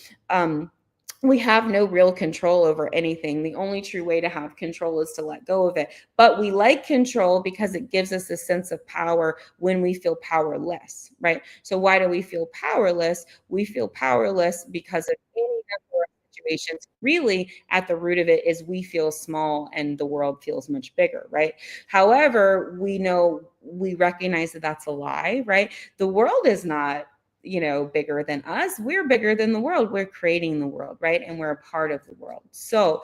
We have no real control over anything. The only true way to have control is to let go of it. But we like control because it gives us a sense of power when we feel powerless, right? So why do we feel powerless? We feel powerless because of any number of situations. Really, at the root of it is we feel small and the world feels much bigger, right? However, we recognize that that's a lie, right? The world is not, bigger than us. We're bigger than the world. We're creating the world, right? And we're a part of the world. So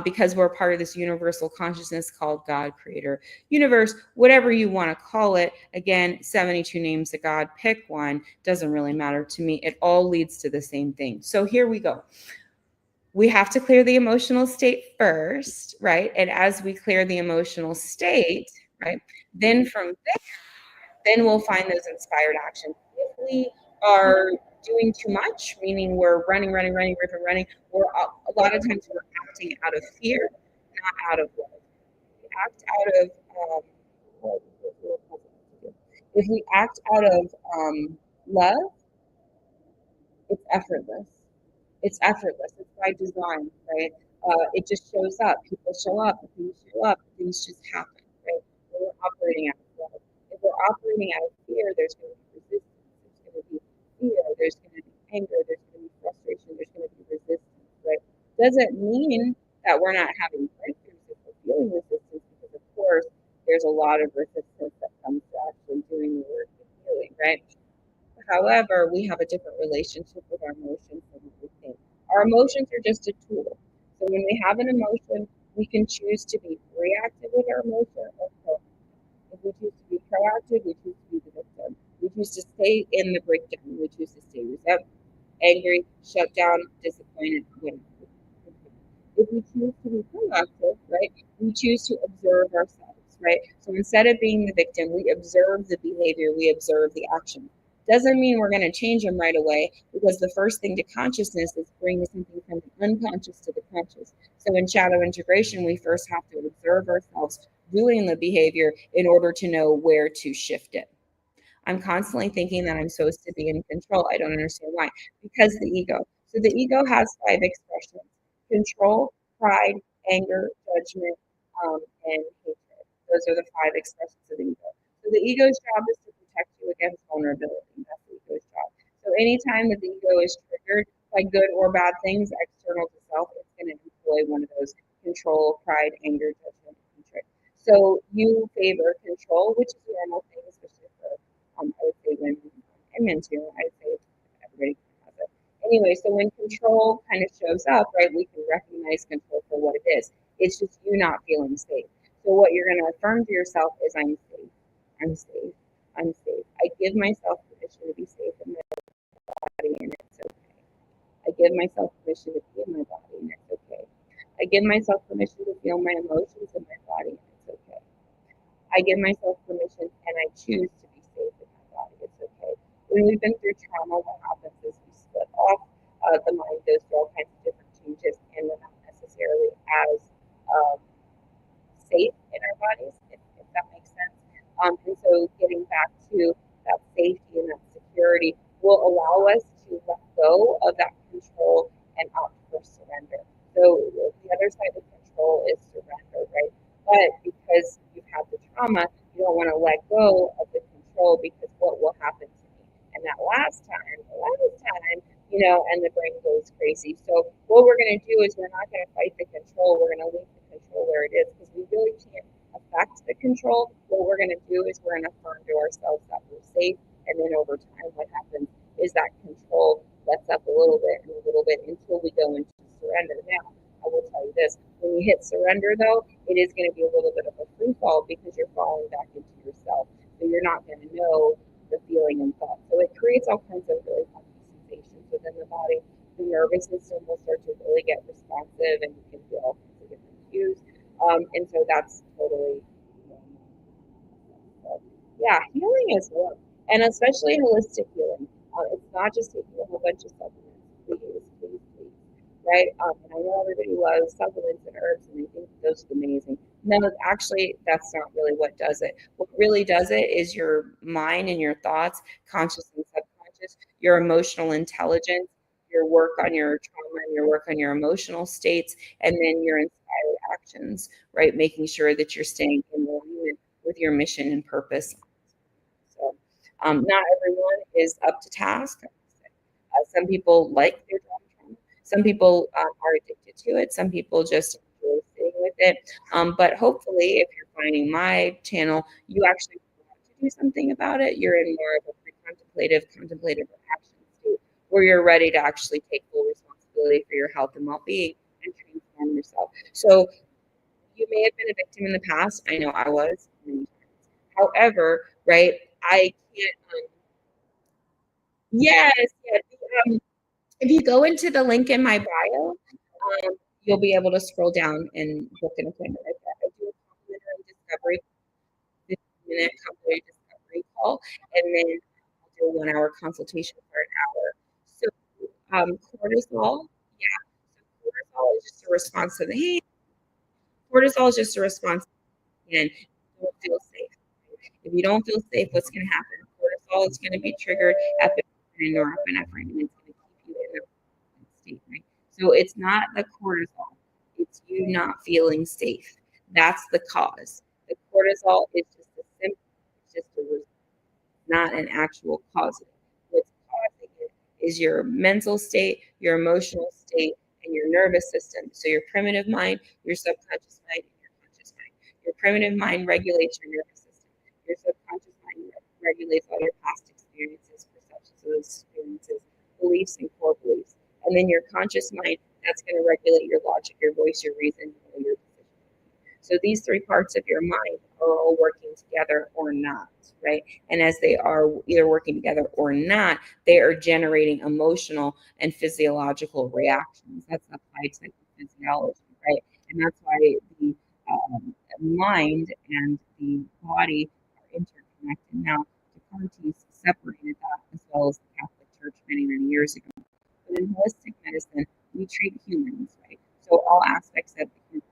because we're part of this universal consciousness called God, creator, universe, whatever you want to call it. Again, 72 names of God, pick one, doesn't really matter to me. It all leads to the same thing. So here we go. We have to clear the emotional state first, right? And as we clear the emotional state, right, then from then we'll find those inspired actions. If we are doing too much, meaning we're running, running, running, running, running, we're a lot of times we're acting out of fear, not out of love. We act out of if we act out of love, it's effortless. It's effortless. It's by design, right? It just shows up. People show up. Things show up. Things just happen, right? We're operating out of love. If we're operating out of fear, there's going to be resistance. There's going to be fear. There's going to be anger. There's going to be frustration. There's going to be resistance, right? Doesn't mean that we're not having breakthroughs if we're feeling resistance, because of course there's a lot of resistance that comes to actually doing the work of healing, right? However, we have a different relationship with our emotions than we think. Our emotions are just a tool. So when we have an emotion, we can choose to be reactive with our emotion or proactive. If we choose to be proactive, we choose to be the victim. We choose to stay in the breakdown. We choose to stay resentful, angry, shut down, disappointed, whatever. If we choose to be proactive, right, we choose to observe ourselves, right? So instead of being the victim, we observe the behavior, we observe the action. Doesn't mean we're going to change them right away, because the first thing to consciousness is bringing something from the unconscious to the conscious. So in shadow integration, we first have to observe ourselves doing the behavior in order to know where to shift it. I'm constantly thinking that I'm supposed to be in control. I don't understand why. Because the ego. So the ego has five expressions: control, pride, anger, judgment, and hatred. Those are the five expressions of the ego. So the ego's job is to protect you against vulnerability. That's the ego's job. So anytime that the ego is triggered by good or bad things external to self, it's going to employ one of those: control, pride, anger, judgment, and hatred. So you favor control, which is a normal thing, especially for I would say women and men too. I would say everybody has it. Anyway, so when control kind of shows up, right, we can recognize control for what it is. It's just you not feeling safe. So what you're going to affirm to yourself is, I'm safe. I'm safe. I'm safe. I give myself permission to be safe in my body, and it's okay. I give myself permission to be in my body, and it's okay. I give myself permission to feel my emotions in my body, and it's okay. I give myself permission and I choose to be safe in my body. It's okay. When we've been through trauma, what happens is we split off. The mind goes through all kinds of different changes, and we're not necessarily as um, safe in our bodies, if that makes sense. And so getting back to that safety and that security will allow us to let go of that control and opt for surrender. So the other side of control is surrender, right? But because you've had the trauma, you don't want to let go of the control, because what will happen to me? And that last time, and the brain goes crazy. Tracy. So what we're going to do is we're not going to fight the control. We're going to leave the control where it is because we really can't affect the control. What we're going to do is we're going to affirm to ourselves that we're safe. And then over time, what happens is that control lets up a little bit and a little bit until we go into surrender. Now, I will tell you this, when you hit surrender though, it is going to be a little bit of a free fall because you're falling back into yourself. So you're not going to know the feeling and thought. So it creates all kinds of really happy sensations within the body. The nervous system will start to really get responsive and you can feel all kinds of different cues. And so that's totally normal. So, yeah, healing is work, and especially holistic healing. It's not just taking a whole bunch of supplements. Please, please, please. Right? And I know everybody loves supplements and herbs and they think those are amazing. No, actually, that's not really what does it. What really does it is your mind and your thoughts, conscious and subconscious, your emotional intelligence, your work on your trauma and your work on your emotional states, and then your inspired actions, right? Making sure that you're staying in alignment with your mission and purpose. So, not everyone is up to task. Some people like their job trauma. Some people are addicted to it. Some people just enjoy sitting with it. But hopefully, if you're finding my channel, you actually want to do something about it. You're in more of a contemplative action state where you're ready to actually take full responsibility for your health and well-being and transform yourself. So you may have been a victim in the past. I know I was. However, right, I can't. Yes, yes. If you go into the link in my bio, you'll be able to scroll down and book an appointment right there. I do a complimentary discovery, 15-minute complimentary discovery call, and then I'll do a 1 hour consultation for an hour. So, cortisol, yeah. So cortisol is just a response to the hand. Cortisol is just a response and don't feel safe. If you don't feel safe, what's going to happen? Cortisol is going to be triggered, epinephrine and norepinephrine, and it's going to keep you in a state, right? So it's not the cortisol, it's you not feeling safe. That's the cause. The cortisol is just a symptom, it's just a result, not an actual causative. What's causing it is your mental state, your emotional state, and your nervous system. So your primitive mind, your subconscious mind, and your conscious mind. Your primitive mind regulates your nervous system. Your subconscious mind regulates all your past experiences, perceptions of those experiences, beliefs, and core beliefs. And then your conscious mind, that's going to regulate your logic, your voice, your reason, your decision. So these three parts of your mind are all working together or not, right? And as they are either working together or not, they are generating emotional and physiological reactions. That's applied psychophysiology, right? And that's why the mind and the body are interconnected. Now, Descartes separated that as well as the Catholic Church many, many years ago. But in holistic medicine, we treat humans, right? So all aspects of the human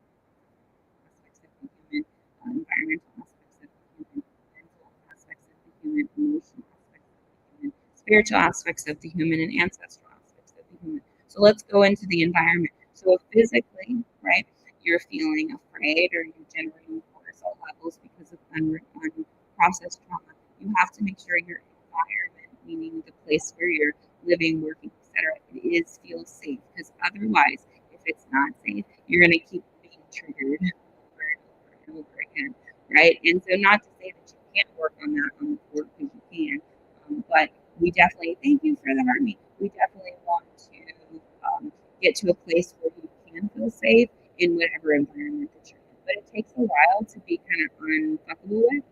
aspects of the human, environmental aspects of the human, mental aspects of the human, emotional aspects of the human, spiritual aspects of the human, and ancestral aspects of the human. So let's go into the environment. So if physically, right, you're feeling afraid or you're generating cortisol levels because of unprocessed trauma, you have to make sure your environment, meaning the place where you're living, working, etc., it is feels safe. Because otherwise, if it's not safe, you're going to keep being triggered over and over and over again, right? And so, not to say that you can't work on that on the floor because you can, but we definitely thank you for the heartbeat. We definitely want to get to a place where you can feel safe in whatever environment that you're in. But it takes a while to be kind of unfuckable with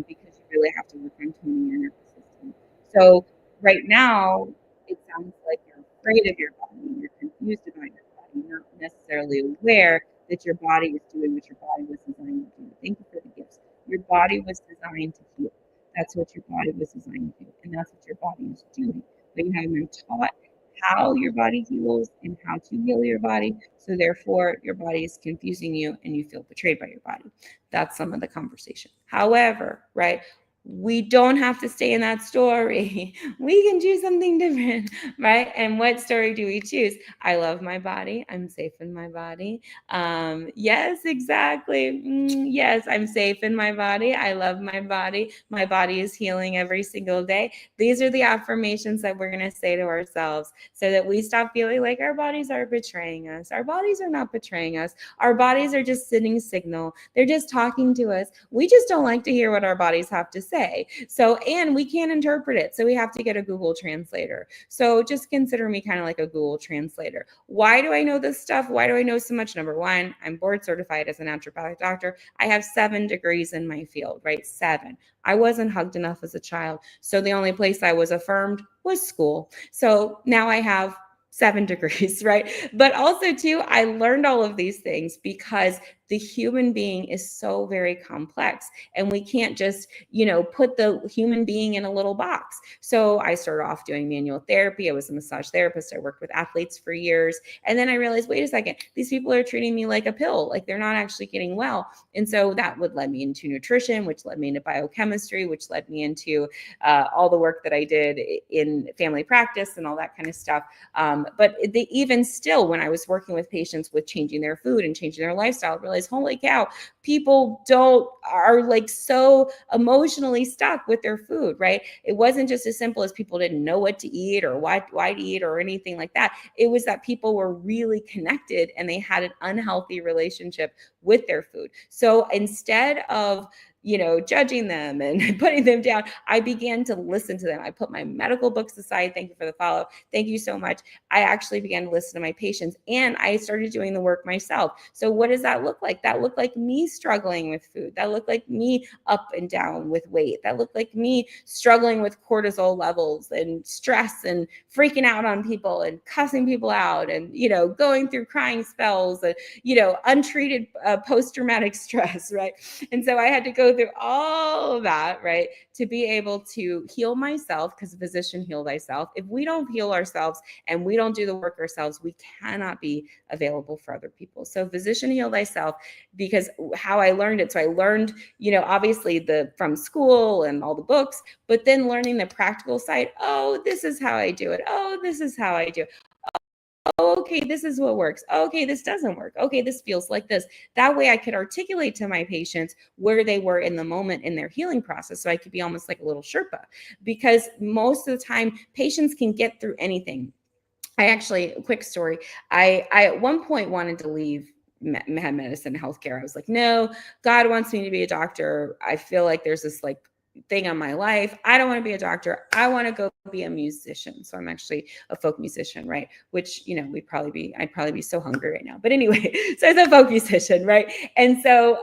because you really have to work on tuning your nervous system. So right now, it sounds like you're afraid of your body, you're confused about your body, not necessarily aware that your body is doing what your body was designed to do. Thank you for the gifts. Your body was designed to heal. That's what your body was designed to do, and that's what your body is doing. But you haven't been taught how your body heals and how to heal your body. So therefore, your body is confusing you and you feel betrayed by your body. That's some of the conversation. However, right? We don't have to stay in that story. We can choose something different, right? And what story do we choose? I love my body. I'm safe in my body. Yes, exactly. Yes, I'm safe in my body. I love my body. My body is healing every single day. These are the affirmations that we're going to say to ourselves so that we stop feeling like our bodies are betraying us. Our bodies are not betraying us. Our bodies are just sending signal. They're just talking to us. We just don't like to hear what our bodies have to say. So, and we can't interpret it. So we have to get a Google translator. So just consider me kind of like a Google translator. Why do I know this stuff? Why do I know so much? Number one, I'm board certified as a naturopathic doctor. I have 7 degrees in my field, right? 7. I wasn't hugged enough as a child. So the only place I was affirmed was school. So now I have 7 degrees, right? But also, too, I learned all of these things because the human being is so very complex and we can't just, put the human being in a little box. So I started off doing manual therapy. I was a massage therapist. I worked with athletes for years. And then I realized, wait a second, these people are treating me like a pill, like they're not actually getting well. And so that would lead me into nutrition, which led me into biochemistry, which led me into all the work that I did in family practice and all that kind of stuff. But even still, when I was working with patients with changing their food and changing their lifestyle, I realized, holy cow, people are like so emotionally stuck with their food, right? It wasn't just as simple as people didn't know what to eat or why to eat or anything like that. It was that people were really connected and they had an unhealthy relationship with their food. So instead of judging them and putting them down, I began to listen to them. I put my medical books aside. Thank you for the follow. Thank you so much. I actually began to listen to my patients and I started doing the work myself. So what does that look like? That looked like me struggling with food. That looked like me up and down with weight. That looked like me struggling with cortisol levels and stress and freaking out on people and cussing people out and, going through crying spells and, untreated post-traumatic stress, right? And so I had to go through all of that, right, to be able to heal myself because physician heal thyself. If we don't heal ourselves and we don't do the work ourselves, we cannot be available for other people. So physician heal thyself, because how I learned it. So I learned, obviously from school and all the books, but then learning the practical side. Oh, this is how I do it. Oh, this is how I do it. Oh, okay, this is what works. Oh, okay, this doesn't work. Okay, this feels like this. That way I could articulate to my patients where they were in the moment in their healing process. So I could be almost like a little Sherpa, because most of the time patients can get through anything. I actually, a quick story. I at one point wanted to leave medicine, healthcare. I was like, no, God wants me to be a doctor. I feel like there's this like thing on my life. I don't want to be a doctor. I want to go be a musician. So I'm actually a folk musician, right? Which, I'd probably be so hungry right now. But anyway, so as a folk musician, right? And so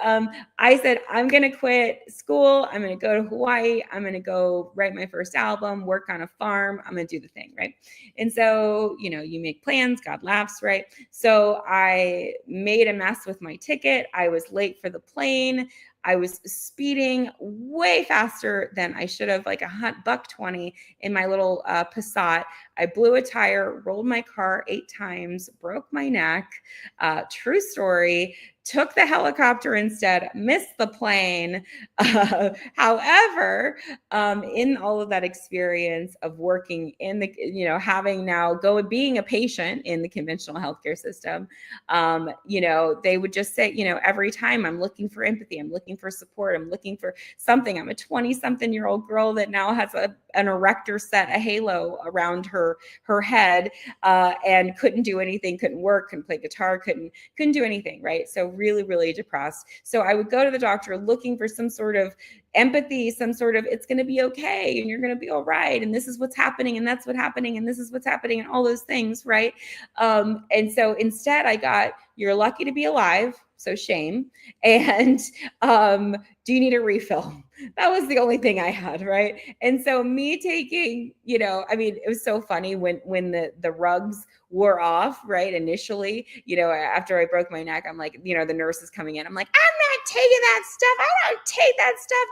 I said, I'm going to quit school. I'm going to go to Hawaii. I'm going to go write my first album, work on a farm. I'm going to do the thing, right? And so, you make plans, God laughs, right? So I made a mess with my ticket. I was late for the plane. I was speeding way faster than I should have, like a buck 20 in my little Passat. I blew a tire, rolled my car 8 times, broke my neck. True story. Took the helicopter instead, missed the plane. However, in all of that experience of working in the, having now being a patient in the conventional healthcare system, they would just say, every time I'm looking for empathy, I'm looking for support, I'm looking for something. I'm a 20-something-year-old girl that now has an erector set, a halo around her head, and couldn't do anything, couldn't work, couldn't play guitar, couldn't do anything, right? So really, really depressed. So I would go to the doctor looking for some sort of empathy, some sort of, it's going to be okay and you're going to be all right, and this is what's happening and that's what's happening and this is what's happening and all those things, right? And so instead I got, you're lucky to be alive, so shame, and do you need a refill? That was the only thing I had, right? And so me taking, it was so funny when the rugs wore off, right? Initially, after I broke my neck, I'm like, the nurse is coming in. I'm like, I'm not taking that stuff. I don't take that stuff.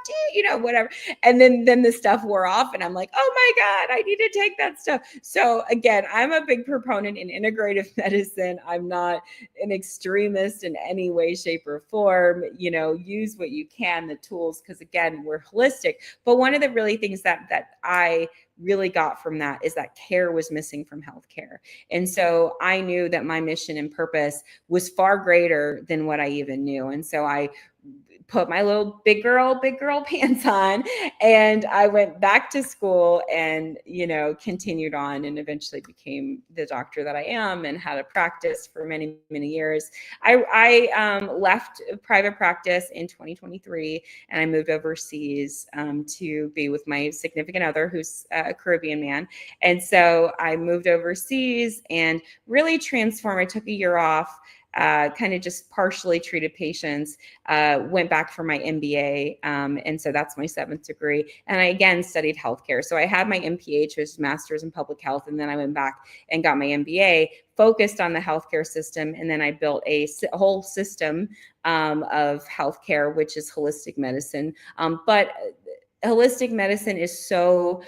whatever. And then the stuff wore off and I'm like, oh my God, I need to take that stuff. So again, I'm a big proponent in integrative medicine. I'm not an extremist in any way, shape, or form. Use what you can, the tools, because again, we're holistic. But one of the really things that I really got from that is that care was missing from healthcare. And so I knew that my mission and purpose was far greater than what I even knew. And so I put my little big girl pants on and I went back to school and, continued on and eventually became the doctor that I am and had a practice for many, many years. I left private practice in 2023 and I moved overseas to be with my significant other, who's a Caribbean man. And so I moved overseas and really transformed. I took a year off, kind of just partially treated patients, went back for my MBA. And so that's my 7th degree. And I again studied healthcare. So I had my MPH, which is Master's in Public Health. And then I went back and got my MBA, focused on the healthcare system. And then I built a whole system of healthcare, which is holistic medicine. But holistic medicine is so,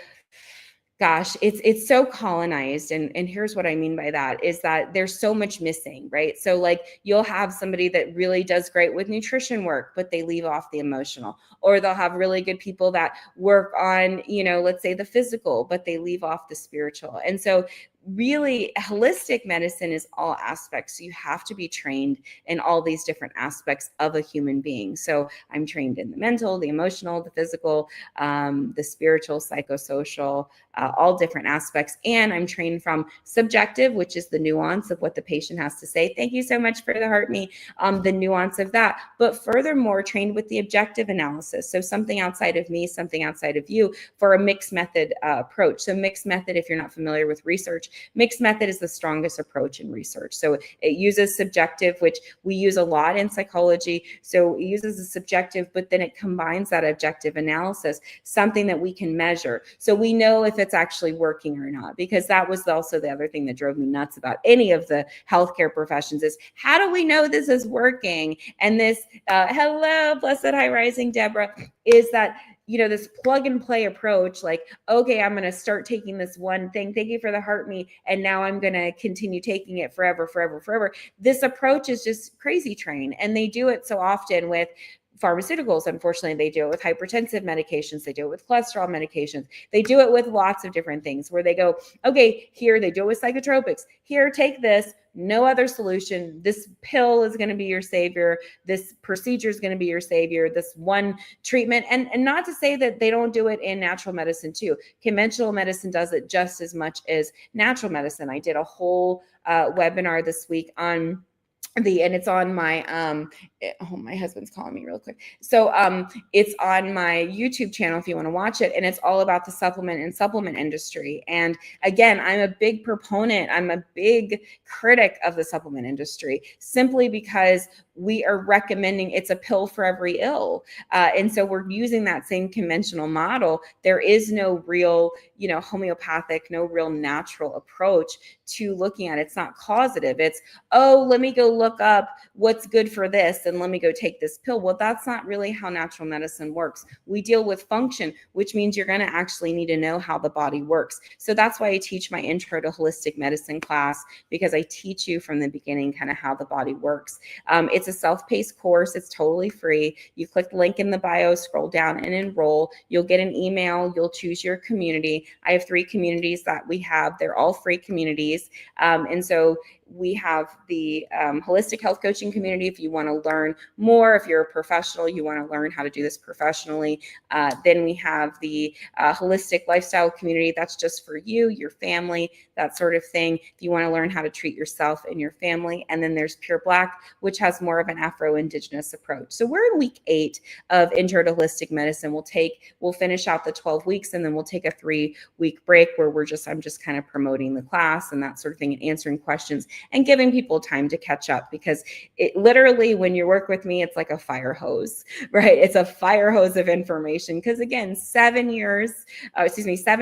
gosh, it's so colonized. And here's what I mean by that is that there's so much missing, right? So like you'll have somebody that really does great with nutrition work, but they leave off the emotional, or they'll have really good people that work on, let's say the physical, but they leave off the spiritual. And so really holistic medicine is all aspects. So you have to be trained in all these different aspects of a human being. So I'm trained in the mental, the emotional, the physical, the spiritual, psychosocial, all different aspects. And I'm trained from subjective, which is the nuance of what the patient has to say. Thank you so much for the heart me, the nuance of that. But furthermore, trained with the objective analysis. So something outside of me, something outside of you, for a mixed method approach. So mixed method, if you're not familiar with research, mixed method is the strongest approach in research. So it uses subjective, which we use a lot in psychology. So it uses a subjective, but then it combines that objective analysis, something that we can measure. So we know if it's actually working or not, because that was also the other thing that drove me nuts about any of the healthcare professions is how do we know this is working? And this, hello, blessed high rising Deborah, is that this plug and play approach, like, okay, I'm going to start taking this one thing. Thank you for the heart me. And now I'm going to continue taking it forever, forever, forever. This approach is just crazy train. And they do it so often with pharmaceuticals. Unfortunately, they do it with hypertensive medications. They do it with cholesterol medications. They do it with lots of different things where they go, okay, here they do it with psychotropics. Here, take this. No other solution. This pill is going to be your savior. This procedure is going to be your savior. This one treatment. And not to say that they don't do it in natural medicine too. Conventional medicine does it just as much as natural medicine. I did a whole webinar this week on and it's on my my husband's calling me real quick. So it's on my YouTube channel if you want to watch it, and it's all about the supplement industry. And again, I'm a big proponent, I'm a big critic of the supplement industry, simply because we are recommending it's a pill for every ill. And so we're using that same conventional model. There is no real, homeopathic, no real natural approach to looking at it. It's not causative. It's, oh, let me go look up what's good for this and let me go take this pill. Well, that's not really how natural medicine works. We deal with function, which means you're going to actually need to know how the body works. So that's why I teach my intro to holistic medicine class, because I teach you from the beginning kind of how the body works. It's a self-paced course. It's totally free. You click the link in the bio, scroll down and enroll. You'll get an email. You'll choose your community. I have 3 communities that we have. They're all free communities. And so we have the holistic health coaching community. If you want to learn more, if you're a professional, you want to learn how to do this professionally. Then we have the holistic lifestyle community. That's just for you, your family, that sort of thing. If you want to learn how to treat yourself and your family. And then there's Pure Black, which has more of an Afro-Indigenous approach. So we're in week 8 of Intro to Holistic Medicine. We'll finish out the 12 weeks and then we'll take a 3-week break where I'm just kind of promoting the class and that sort of thing and answering questions and giving people time to catch up, because it literally, when you work with me, it's like a fire hose, right? It's a fire hose of information. Because again, 7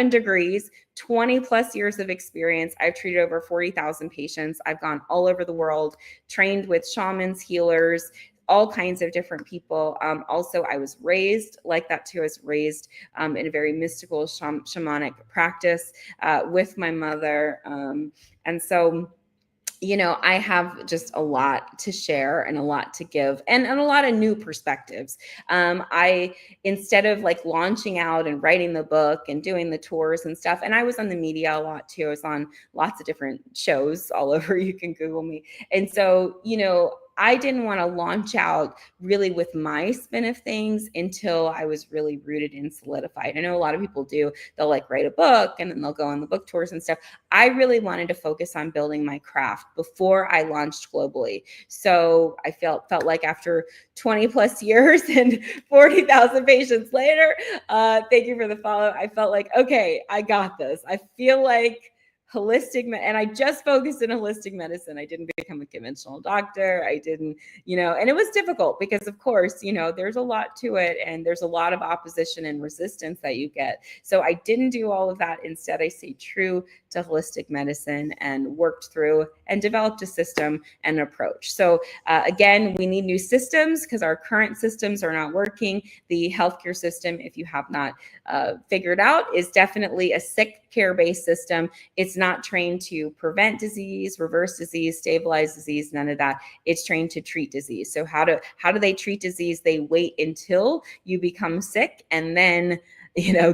degrees, 20 plus years of experience. I've treated over 40,000 patients. I've gone all over the world, trained with shamans, healers, all kinds of different people. Also, I was raised like that too. I was raised in a very mystical shamanic practice with my mother. And so, I have just a lot to share and a lot to give, and a lot of new perspectives. I, instead of like launching out and writing the book and doing the tours and stuff, and I was on the media a lot too. I was on lots of different shows all over. You can Google me. And so, I didn't want to launch out really with my spin of things until I was really rooted and solidified. I know a lot of people do. They'll like write a book and then they'll go on the book tours and stuff. I really wanted to focus on building my craft before I launched globally. So I felt like after 20 plus years and 40,000 patients later, thank you for the follow. I felt like, okay, I got this. I feel like and I just focused in holistic medicine. I didn't become a conventional doctor. I didn't, and it was difficult because of course, there's a lot to it and there's a lot of opposition and resistance that you get. So I didn't do all of that. Instead, I stayed true to holistic medicine and worked through and developed a system and approach. So again, we need new systems because our current systems are not working. The healthcare system, if you have not figured out, is definitely a sick care-based system. It's not trained to prevent disease, reverse disease, stabilize disease, none of that. It's trained to treat disease. So how do they treat disease? They wait until you become sick and then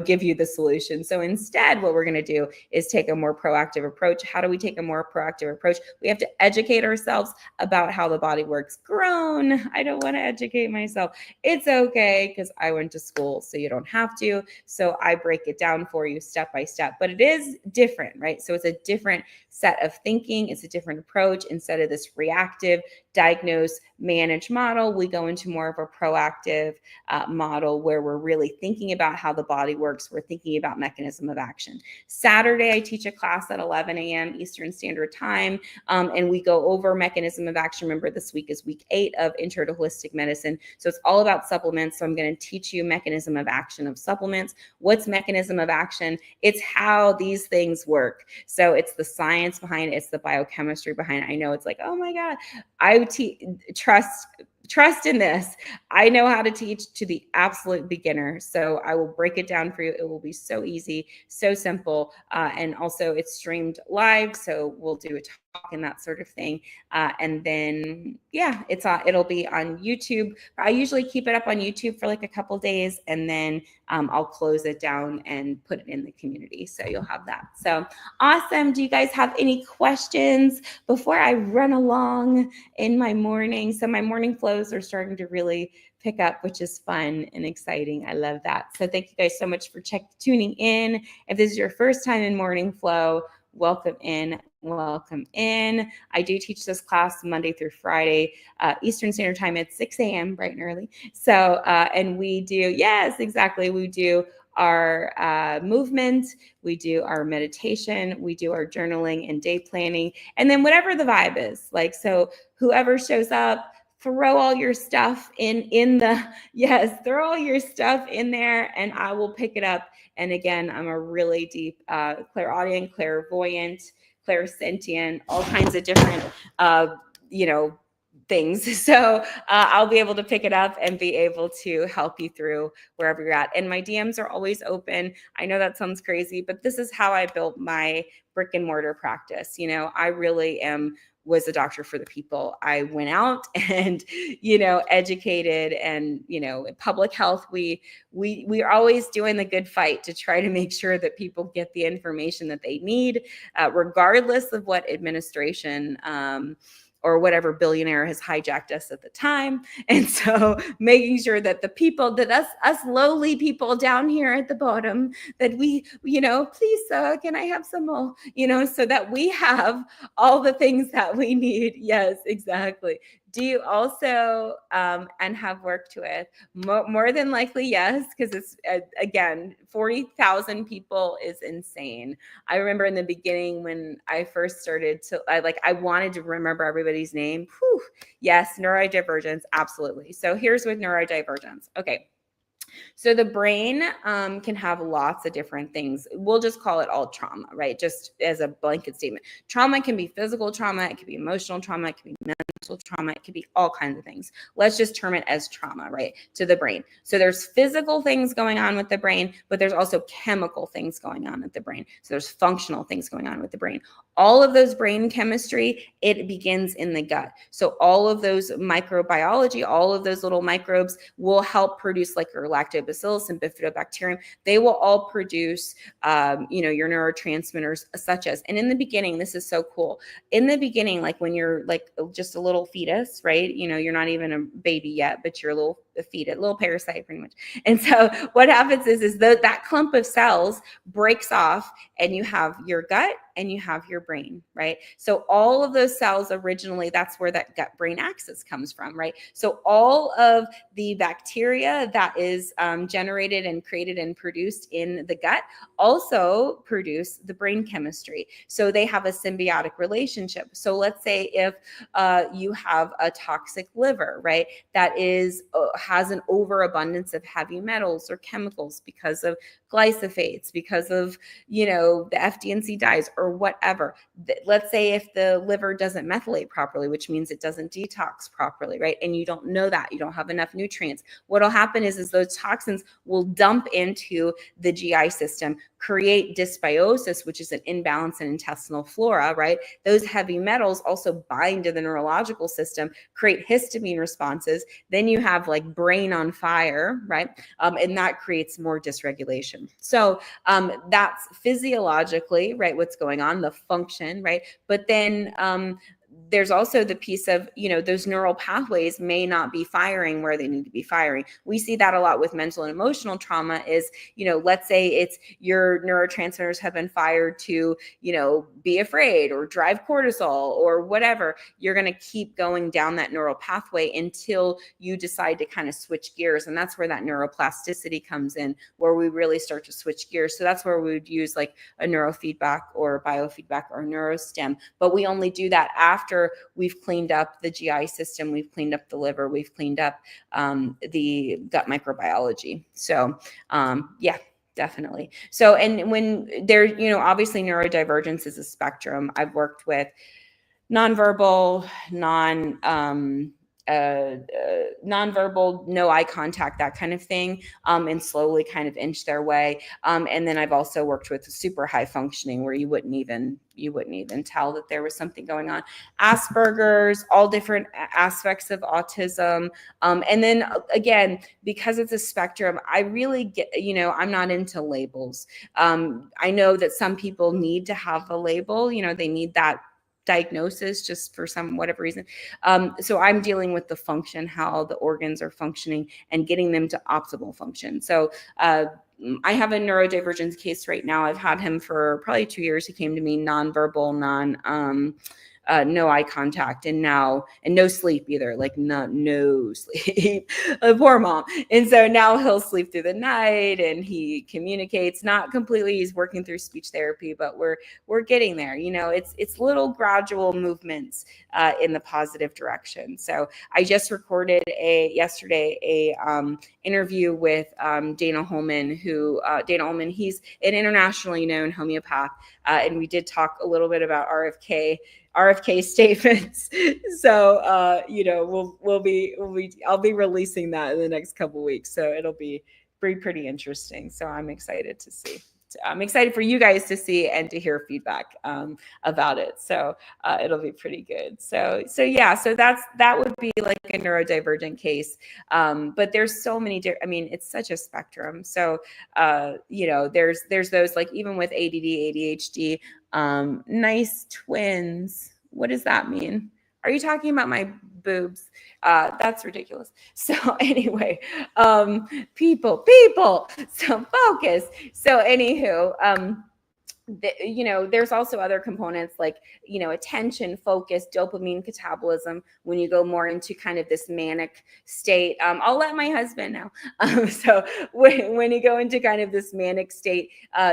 give you the solution. So instead, what we're going to do is take a more proactive approach. How do we take a more proactive approach? We have to educate ourselves about how the body works. Grown. I don't want to educate myself. It's okay because I went to school, so you don't have to. So I break it down for you step by step, but it is different, right? So it's a different set of thinking. It's a different approach. Instead of this reactive, diagnose, manage model, we go into more of a proactive model where we're really thinking about how the body works. We're thinking about mechanism of action. Saturday, I teach a class at 11 a.m. Eastern Standard Time, and we go over mechanism of action. Remember, this week is week 8 of Intro to Holistic Medicine. So it's all about supplements. So I'm going to teach you mechanism of action of supplements. What's mechanism of action? It's how these things work. So it's the science behind it. It's the biochemistry behind it. I know it's like, oh my God, trust in this. I know how to teach to the absolute beginner. So I will break it down for you. It will be so easy, so simple. And also it's streamed live. So we'll do a talk and that sort of thing. And then, yeah, it'll be on YouTube. I usually keep it up on YouTube for like a couple days and then I'll close it down and put it in the community. So you'll have that. So awesome. Do you guys have any questions before I run along in my morning? So my morning flows are starting to really pick up, which is fun and exciting. I love that. So thank you guys so much for tuning in. If this is your first time in Morning Flow, welcome in. Welcome in. I do teach this class Monday through Friday, Eastern Standard Time at 6 a.m. bright and early. So, and we do, yes, exactly. We do our movement, we do our meditation, we do our journaling and day planning, and then whatever the vibe is. Like, so whoever shows up, throw all your stuff in the, yes, throw all your stuff in there and I will pick it up. And again, I'm a really deep clairaudient, clairvoyant, clairsentient, all kinds of different, things. So I'll be able to pick it up and be able to help you through wherever you're at. And my DMs are always open. I know that sounds crazy, but this is how I built my brick and mortar practice. I really was a doctor for the people. I went out and, educated and, in public health, we're always doing the good fight to try to make sure that people get the information that they need, regardless of what administration, or whatever billionaire has hijacked us at the time. And so making sure that the people, that us lowly people down here at the bottom, that we, please, can I have some more, so that we have all the things that we need. Yes, exactly. Do you also and have worked with? More than likely, yes, because it's again, 40,000 people is insane. I remember in the beginning when I first started to, I wanted to remember everybody's name. Whew. Yes, neurodivergence, absolutely. So here's with neurodivergence. Okay. So the brain can have lots of different things. We'll just call it all trauma, right? Just as a blanket statement. Trauma can be physical trauma. It can be emotional trauma. It can be mental mental trauma. It could be all kinds of things. Let's just term it as trauma, right, to the brain. So there's physical things going on with the brain, but there's also chemical things going on with the brain. So there's functional things going on with the brain. All of those brain chemistry, it begins in the gut. So all of those microbiology, all of those little microbes will help produce, like your lactobacillus and bifidobacterium. They will all produce, your neurotransmitters, such as. And in the beginning, this is so cool. In the beginning, like when you're like just a little fetus, right? You're not even a baby yet, but you're a little fetus, little parasite, pretty much. And so what happens is that clump of cells breaks off, and you have your gut and you have your brain, right? So all of those cells originally, that's where that gut brain axis comes from, right? So all of the bacteria that is generated and created and produced in the gut also produce the brain chemistry. So they have a symbiotic relationship. So let's say if you have a toxic liver, right, that has an overabundance of heavy metals or chemicals because of glyphosates, because of the FD&C dyes or whatever. Let's say if the liver doesn't methylate properly, which means it doesn't detox properly, right? And you don't know that, you don't have enough nutrients. What'll happen is those toxins will dump into the GI system, create dysbiosis, which is an imbalance in intestinal flora, right? Those heavy metals also bind to the neurological system, create histamine responses. Then you have like brain on fire, right? And that creates more dysregulation. So that's physiologically, right, what's going on, the function, right? But then there's also the piece of, those neural pathways may not be firing where they need to be firing. We see that a lot with mental and emotional trauma is, let's say it's your neurotransmitters have been fired to, be afraid or drive cortisol or whatever. You're going to keep going down that neural pathway until you decide to kind of switch gears. And that's where that neuroplasticity comes in, where we really start to switch gears. So that's where we would use like a neurofeedback or biofeedback or neurostim. But we only do that after we've cleaned up the GI system, we've cleaned up the liver, we've cleaned up the gut microbiology. So yeah, definitely. So, and when there, obviously neurodivergence is a spectrum. I've worked with nonverbal, nonverbal, no eye contact, that kind of thing, and slowly kind of inch their way. And then I've also worked with super high functioning, where you wouldn't even tell that there was something going on. Asperger's, all different aspects of autism. And then again, because it's a spectrum, I really get, I'm not into labels. I know that some people need to have a label, they need that diagnosis just for some whatever reason. So I'm dealing with the function, how the organs are functioning, and getting them to optimal function. So I have a neurodivergence case right now. I've had him for probably 2 years. He came to me nonverbal, no eye contact, and no sleep either, like no sleep. Poor mom. And so now he'll sleep through the night, and he communicates, not completely. He's working through speech therapy, but we're getting there. It's little gradual movements in the positive direction. So I just recorded yesterday a interview with Dana Holman, he's an internationally known homeopath, and we did talk a little bit about RFK statements. So I'll be releasing that in the next couple of weeks. So it'll be pretty interesting. So I'm excited to see. I'm excited for you guys to see and to hear feedback about it. So it'll be pretty good. So yeah, so that would be like a neurodivergent case. But there's so many it's such a spectrum. So there's those, like, even with ADD, ADHD, nice twins. What does that mean? Are you talking about my boobs? That's ridiculous. So anyway, people, so focus. So anywho, there's also other components like, attention, focus, dopamine catabolism. When you go more into kind of this manic state, I'll let my husband know. So when you go into kind of this manic state,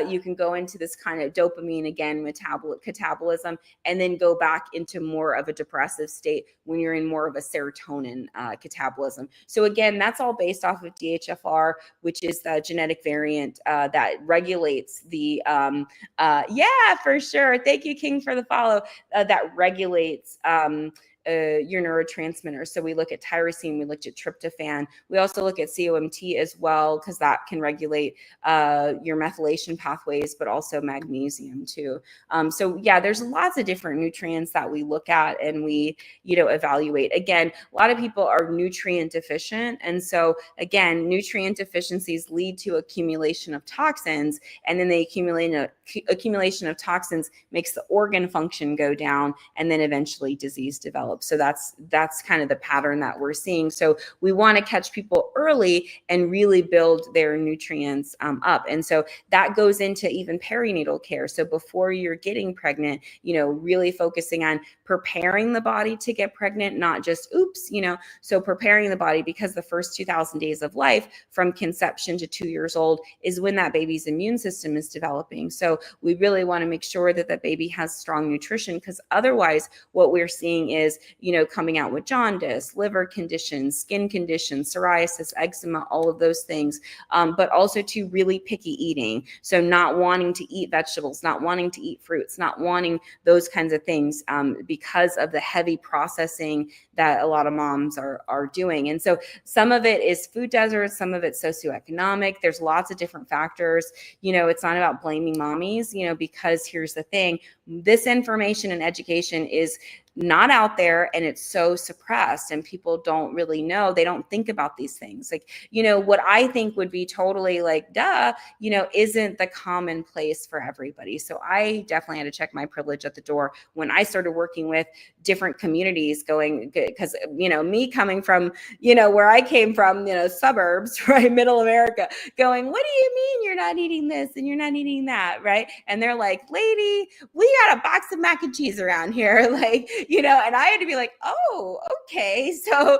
you can go into this kind of dopamine, again, catabolism, and then go back into more of a depressive state when you're in more of a serotonin catabolism. So again, that's all based off of DHFR, which is the genetic variant that regulates the yeah, for sure. Thank you, King, for the follow. That regulates your neurotransmitters. So we look at tyrosine, we looked at tryptophan. We also look at COMT as well, because that can regulate your methylation pathways, but also magnesium too. So yeah, there's lots of different nutrients that we look at and we, evaluate. Again, a lot of people are nutrient deficient. And so again, nutrient deficiencies lead to accumulation of toxins, and then the accumulation of toxins makes the organ function go down, and then eventually disease develops. So that's kind of the pattern that we're seeing. So we want to catch people early and really build their nutrients up. And so that goes into even perinatal care. So before you're getting pregnant, really focusing on preparing the body to get pregnant, not just oops, so preparing the body, because the first 2000 days of life from conception to 2 years old is when that baby's immune system is developing. So we really want to make sure that that baby has strong nutrition, because otherwise what we're seeing is, coming out with jaundice, liver conditions, skin conditions, psoriasis, eczema, all of those things, but also to really picky eating. So not wanting to eat vegetables, not wanting to eat fruits, not wanting those kinds of things because of the heavy processing that a lot of moms are doing. And so some of it is food deserts, some of it's socioeconomic. There's lots of different factors. It's not about blaming mommies, because here's the thing, this information and education is not out there, and it's so suppressed, and people don't really know. They don't think about these things. Like, what I think would be totally like, duh, isn't the commonplace for everybody. So I definitely had to check my privilege at the door when I started working with different communities, going, because, me coming from, where I came from, suburbs, right? Middle America, going, what do you mean you're not eating this and you're not eating that? Right. And they're like, lady, we got a box of mac and cheese around here. Like, and I had to be like, oh, okay. So,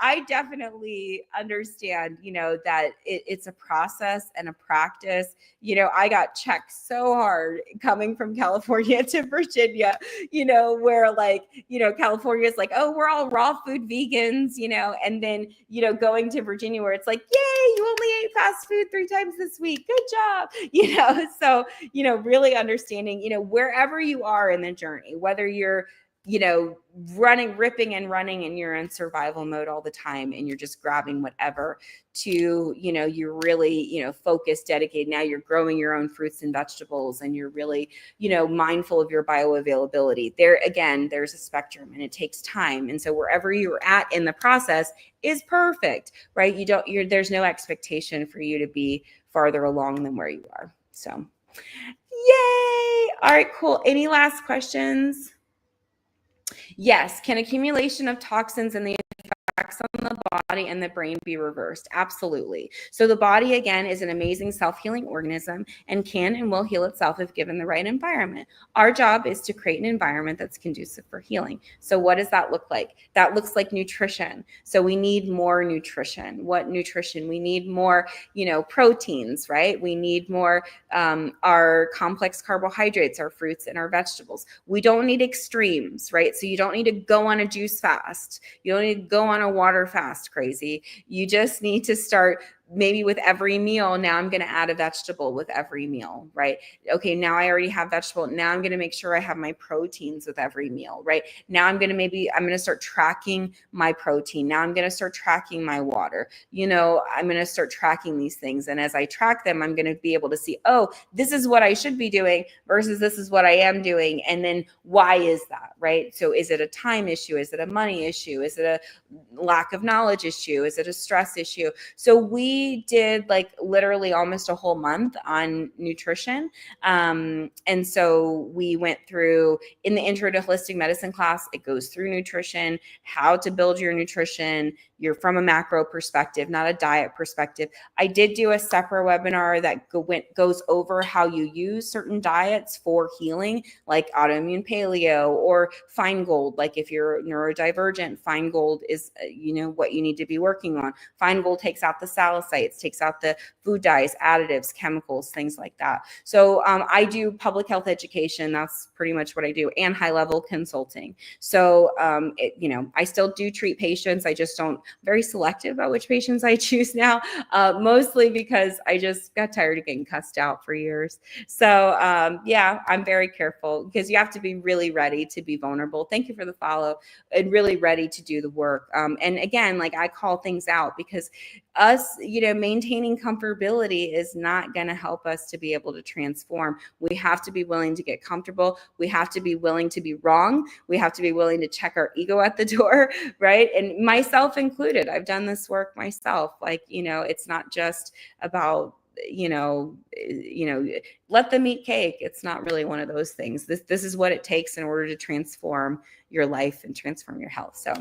I definitely understand, that it's a process and a practice. I got checked so hard coming from California to Virginia, where like, California is like, oh, we're all raw food vegans, and then, going to Virginia where it's like, yay, you only ate fast food 3 times this week. Good job. So, really understanding, wherever you are in the journey, whether you're, running, ripping and running, and you're in survival mode all the time, and you're just grabbing whatever, to, you're really, focused, dedicated. Now you're growing your own fruits and vegetables, and you're really, mindful of your bioavailability. There, again, there's a spectrum, and it takes time. And so wherever you're at in the process is perfect, right? There's no expectation for you to be farther along than where you are. So, yay. All right, cool. Any last questions? Yes. Can accumulation of toxins and the effects on the body and the brain be reversed? Absolutely. So the body, again, is an amazing self-healing organism and can and will heal itself if given the right environment. Our job is to create an environment that's conducive for healing. So what does that look like? That looks like nutrition. So we need more nutrition. What nutrition? We need more, proteins, right? We need more our complex carbohydrates, our fruits and our vegetables. We don't need extremes, right? So you don't need to go on a juice fast. You don't need to go on a water fast crazy. You just need to start maybe with every meal. Now I'm going to add a vegetable with every meal, right? Okay, now I already have vegetable. Now I'm going to make sure I have my proteins with every meal, right? Now I'm going to start tracking my protein. Now I'm going to start tracking my water. I'm going to start tracking these things. And as I track them, I'm going to be able to see, oh, this is what I should be doing versus this is what I am doing. And then why is that, right? So is it a time issue? Is it a money issue? Is it a lack of knowledge issue? Is it a stress issue? So we did like literally almost a whole month on nutrition. And so we went through, in the intro to holistic medicine class, it goes through nutrition, how to build your nutrition. You're from a macro perspective, not a diet perspective. I did do a separate webinar that goes over how you use certain diets for healing, like autoimmune paleo or Feingold. Like if you're neurodivergent, Feingold is, what you need to be working on. Feingold takes out the salicylic calcites, takes out the food dyes, additives, chemicals, things like that. So I do public health education. That's pretty much what I do, and high level consulting. So, I still do treat patients. I just don't, very selective about which patients I choose now, mostly because I just got tired of getting cussed out for years. So, yeah, I'm very careful because you have to be really ready to be vulnerable. Thank you for the follow, and really ready to do the work. And again, like, I call things out because us, maintaining comfortability is not going to help us to be able to transform. We have to be willing to get comfortable. We have to be willing to be wrong. We have to be willing to check our ego at the door, right? And myself included. I've done this work myself. Like, it's not just about, let them eat cake. It's not really one of those things. This is what it takes in order to transform your life and transform your health. So,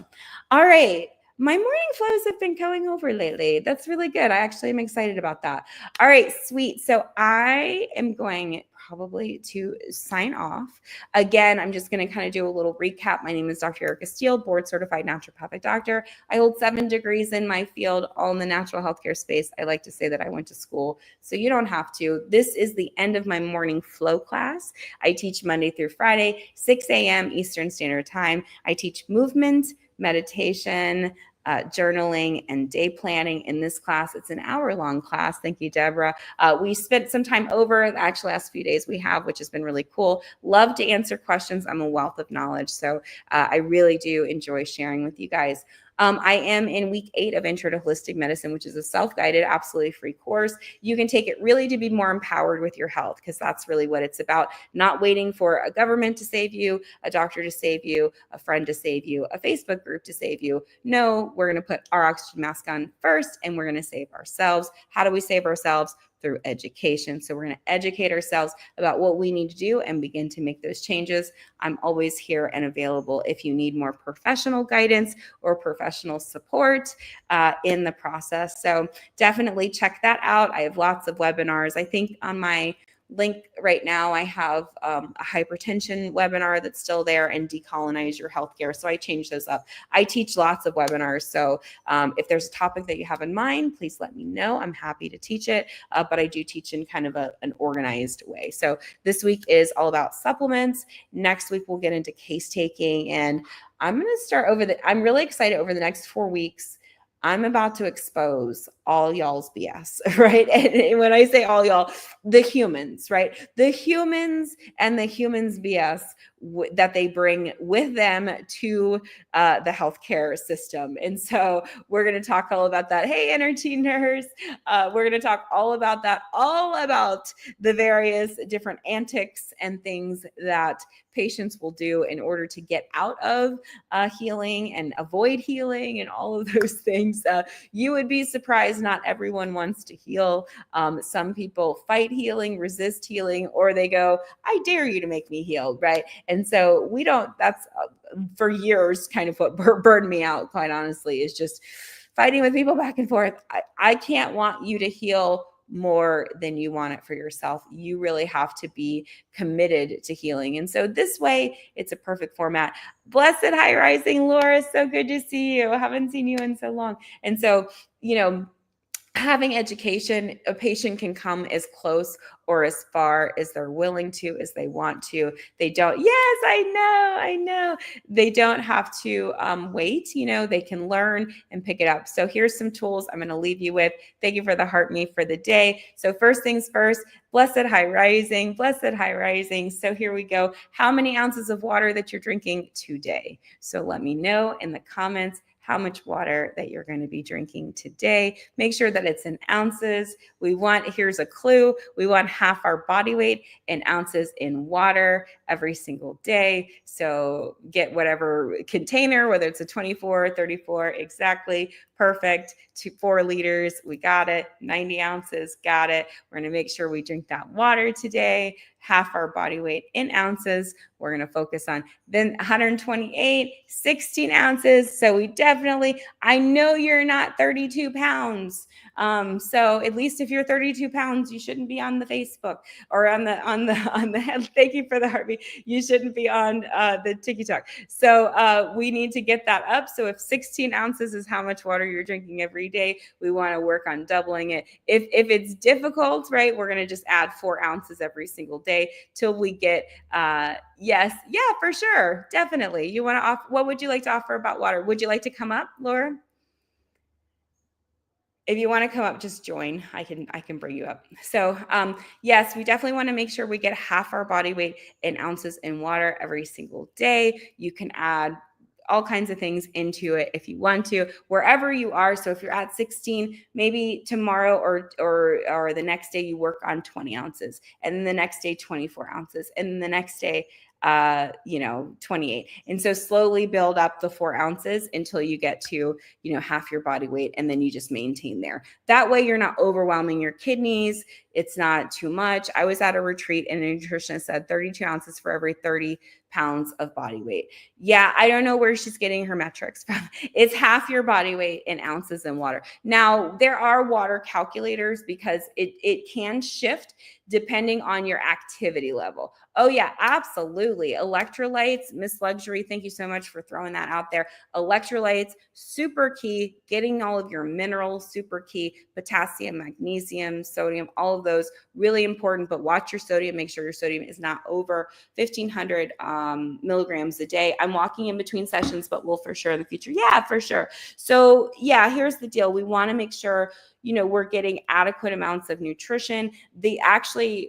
all right. My morning flows have been going over lately. That's really good. I actually am excited about that. All right, sweet. So I am going probably to sign off. Again, I'm just going to kind of do a little recap. My name is Dr. Erica Steele, board certified naturopathic doctor. I hold 7 degrees in my field, all in the natural healthcare space. I like to say that I went to school, so you don't have to. This is the end of my morning flow class. I teach Monday through Friday, 6 a.m. Eastern Standard Time. I teach movement, meditation, journaling, and day planning in this class. It's an hour-long class. Thank you, Deborah. We spent some time over the actual last few days we have, which has been really cool. Love to answer questions. I'm a wealth of knowledge, so I really do enjoy sharing with you guys. I am in week 8 of Intro to Holistic Medicine, which is a self-guided, absolutely free course. You can take it really to be more empowered with your health, because that's really what it's about. Not waiting for a government to save you, a doctor to save you, a friend to save you, a Facebook group to save you. No, we're going to put our oxygen mask on first, and we're going to save ourselves. How do we save ourselves? Through education. So we're going to educate ourselves about what we need to do and begin to make those changes. I'm always here and available if you need more professional guidance or professional support in the process. So definitely check that out. I have lots of webinars. I think on my link right now, I have a hypertension webinar that's still there, and decolonize your healthcare. So I change those up. I teach lots of webinars. So if there's a topic that you have in mind, please let me know. I'm happy to teach it, but I do teach in kind of an organized way. So this week is all about supplements. Next week, we'll get into case taking, and I'm going to start I'm really excited over the next 4 weeks. I'm about to expose all y'all's BS, right? And when I say all y'all, the humans, right? The humans and the humans BS that they bring with them to the healthcare system. And so we're going to talk all about that. Hey, energy nerds. We're going to talk all about that, all about the various different antics and things that patients will do in order to get out of healing and avoid healing and all of those things. You would be surprised. Not everyone wants to heal. Some people fight healing, resist healing, or they go, I dare you to make me heal, right? And so we don't, that's for years kind of what burned me out, quite honestly, is just fighting with people back and forth. I can't want you to heal more than you want it for yourself. You really have to be committed to healing. And so this way, it's a perfect format. Blessed High Rising, Laura, so good to see you. I haven't seen you in so long. And so, having education, a patient can come as close or as far as they're willing to, as they want to. They don't, yes, I know. They don't have to wait, they can learn and pick it up. So here's some tools I'm going to leave you with. Thank you for the heart me for the day. So first things first, blessed high rising, blessed high rising. So here we go. How many ounces of water that you're drinking today? So let me know in the comments how much water that you're going to be drinking today. Make sure that it's in ounces. Here's a clue, we want half our body weight in ounces in water every single day. So get whatever container, whether it's a 24, 34, exactly, perfect, 4 liters, we got it, 90 ounces, got it. We're going to make sure we drink that water today, half our body weight in ounces. We're going to focus on then 128, 16 ounces. So we definitely, I know you're not 32 pounds. So at least if you're 32 pounds, you shouldn't be on the Facebook or on the thank you for the heartbeat. You shouldn't be on the TikTok. So we need to get that up. So if 16 ounces is how much water you're drinking every day, we want to work on doubling it. If it's difficult, right, we're going to just add 4 ounces every single day till we get yes, yeah, for sure, definitely. You want to offer? What would you like to offer about water? Would you like to come up, Laura? If you want to come up, just join. I can bring you up. So yes, we definitely want to make sure we get half our body weight in ounces in water every single day. You can add all kinds of things into it if you want to, wherever you are. So if you're at 16, maybe tomorrow or the next day you work on 20 ounces, and then the next day 24 ounces, and then the next day 28. And so slowly build up the 4 ounces until you get to, half your body weight, and then you just maintain there. That way you're not overwhelming your kidneys. It's not too much. I was at a retreat and a nutritionist said 32 ounces for every 30 pounds of body weight. Yeah, I don't know where she's getting her metrics from. It's half your body weight in ounces in water. Now, there are water calculators because it can shift depending on your activity level. Oh, yeah, absolutely. Electrolytes, Miss Luxury, thank you so much for throwing that out there. Electrolytes, super key. Getting all of your minerals, super key. Potassium, magnesium, sodium, all of those, really important. But watch your sodium. Make sure your sodium is not over 1,500 milligrams a day. I'm walking in between sessions, but we'll for sure in the future. Yeah, for sure. So yeah, here's the deal. We want to make sure we're getting adequate amounts of nutrition.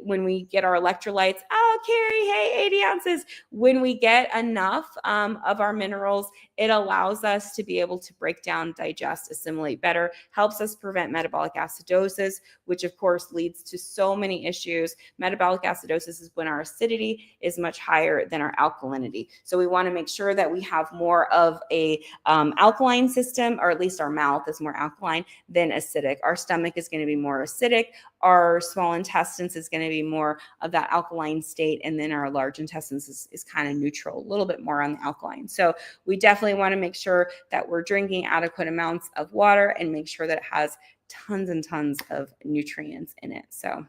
When we get our electrolytes, oh, Carrie, hey, 80 ounces. When we get enough of our minerals, it allows us to be able to break down, digest, assimilate better, helps us prevent metabolic acidosis, which of course leads to so many issues. Metabolic acidosis is when our acidity is much higher than our alkalinity. So we want to make sure that we have more of a alkaline system, or at least our mouth is more alkaline than acidic. Our stomach is going to be more acidic. Our small intestines is going to be more of that alkaline state. And then our large intestines is kind of neutral, a little bit more on the alkaline. So we definitely want to make sure that we're drinking adequate amounts of water and make sure that it has tons and tons of nutrients in it. So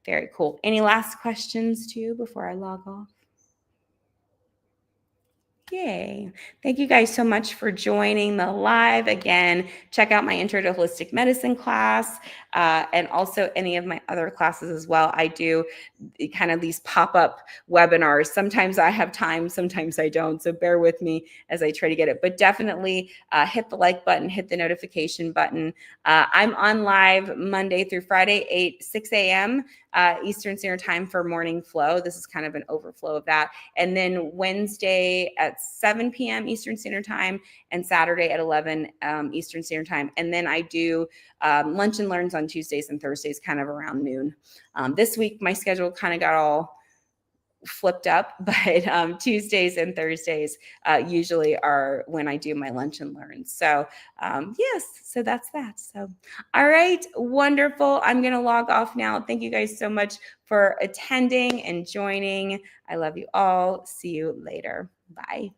very cool. Any last questions too before I log off? Yay. Thank you guys so much for joining the live. Again, check out my Intro to Holistic Medicine class and also any of my other classes as well. I do kind of these pop-up webinars. Sometimes I have time, sometimes I don't. So bear with me as I try to get it. But definitely hit the like button, hit the notification button. I'm on live Monday through Friday, 6 a.m. Eastern Standard Time for morning flow. This is kind of an overflow of that. And then Wednesday at 7 p.m. Eastern Standard Time and Saturday at 11 Eastern Standard Time. And then I do lunch and learns on Tuesdays and Thursdays kind of around noon. This week, my schedule kind of got all flipped up, but Tuesdays and Thursdays usually are when I do my lunch and learn. So yes, so that's that. So all right, wonderful. I'm going to log off now. Thank you guys so much for attending and joining. I love you all. See you later. Bye.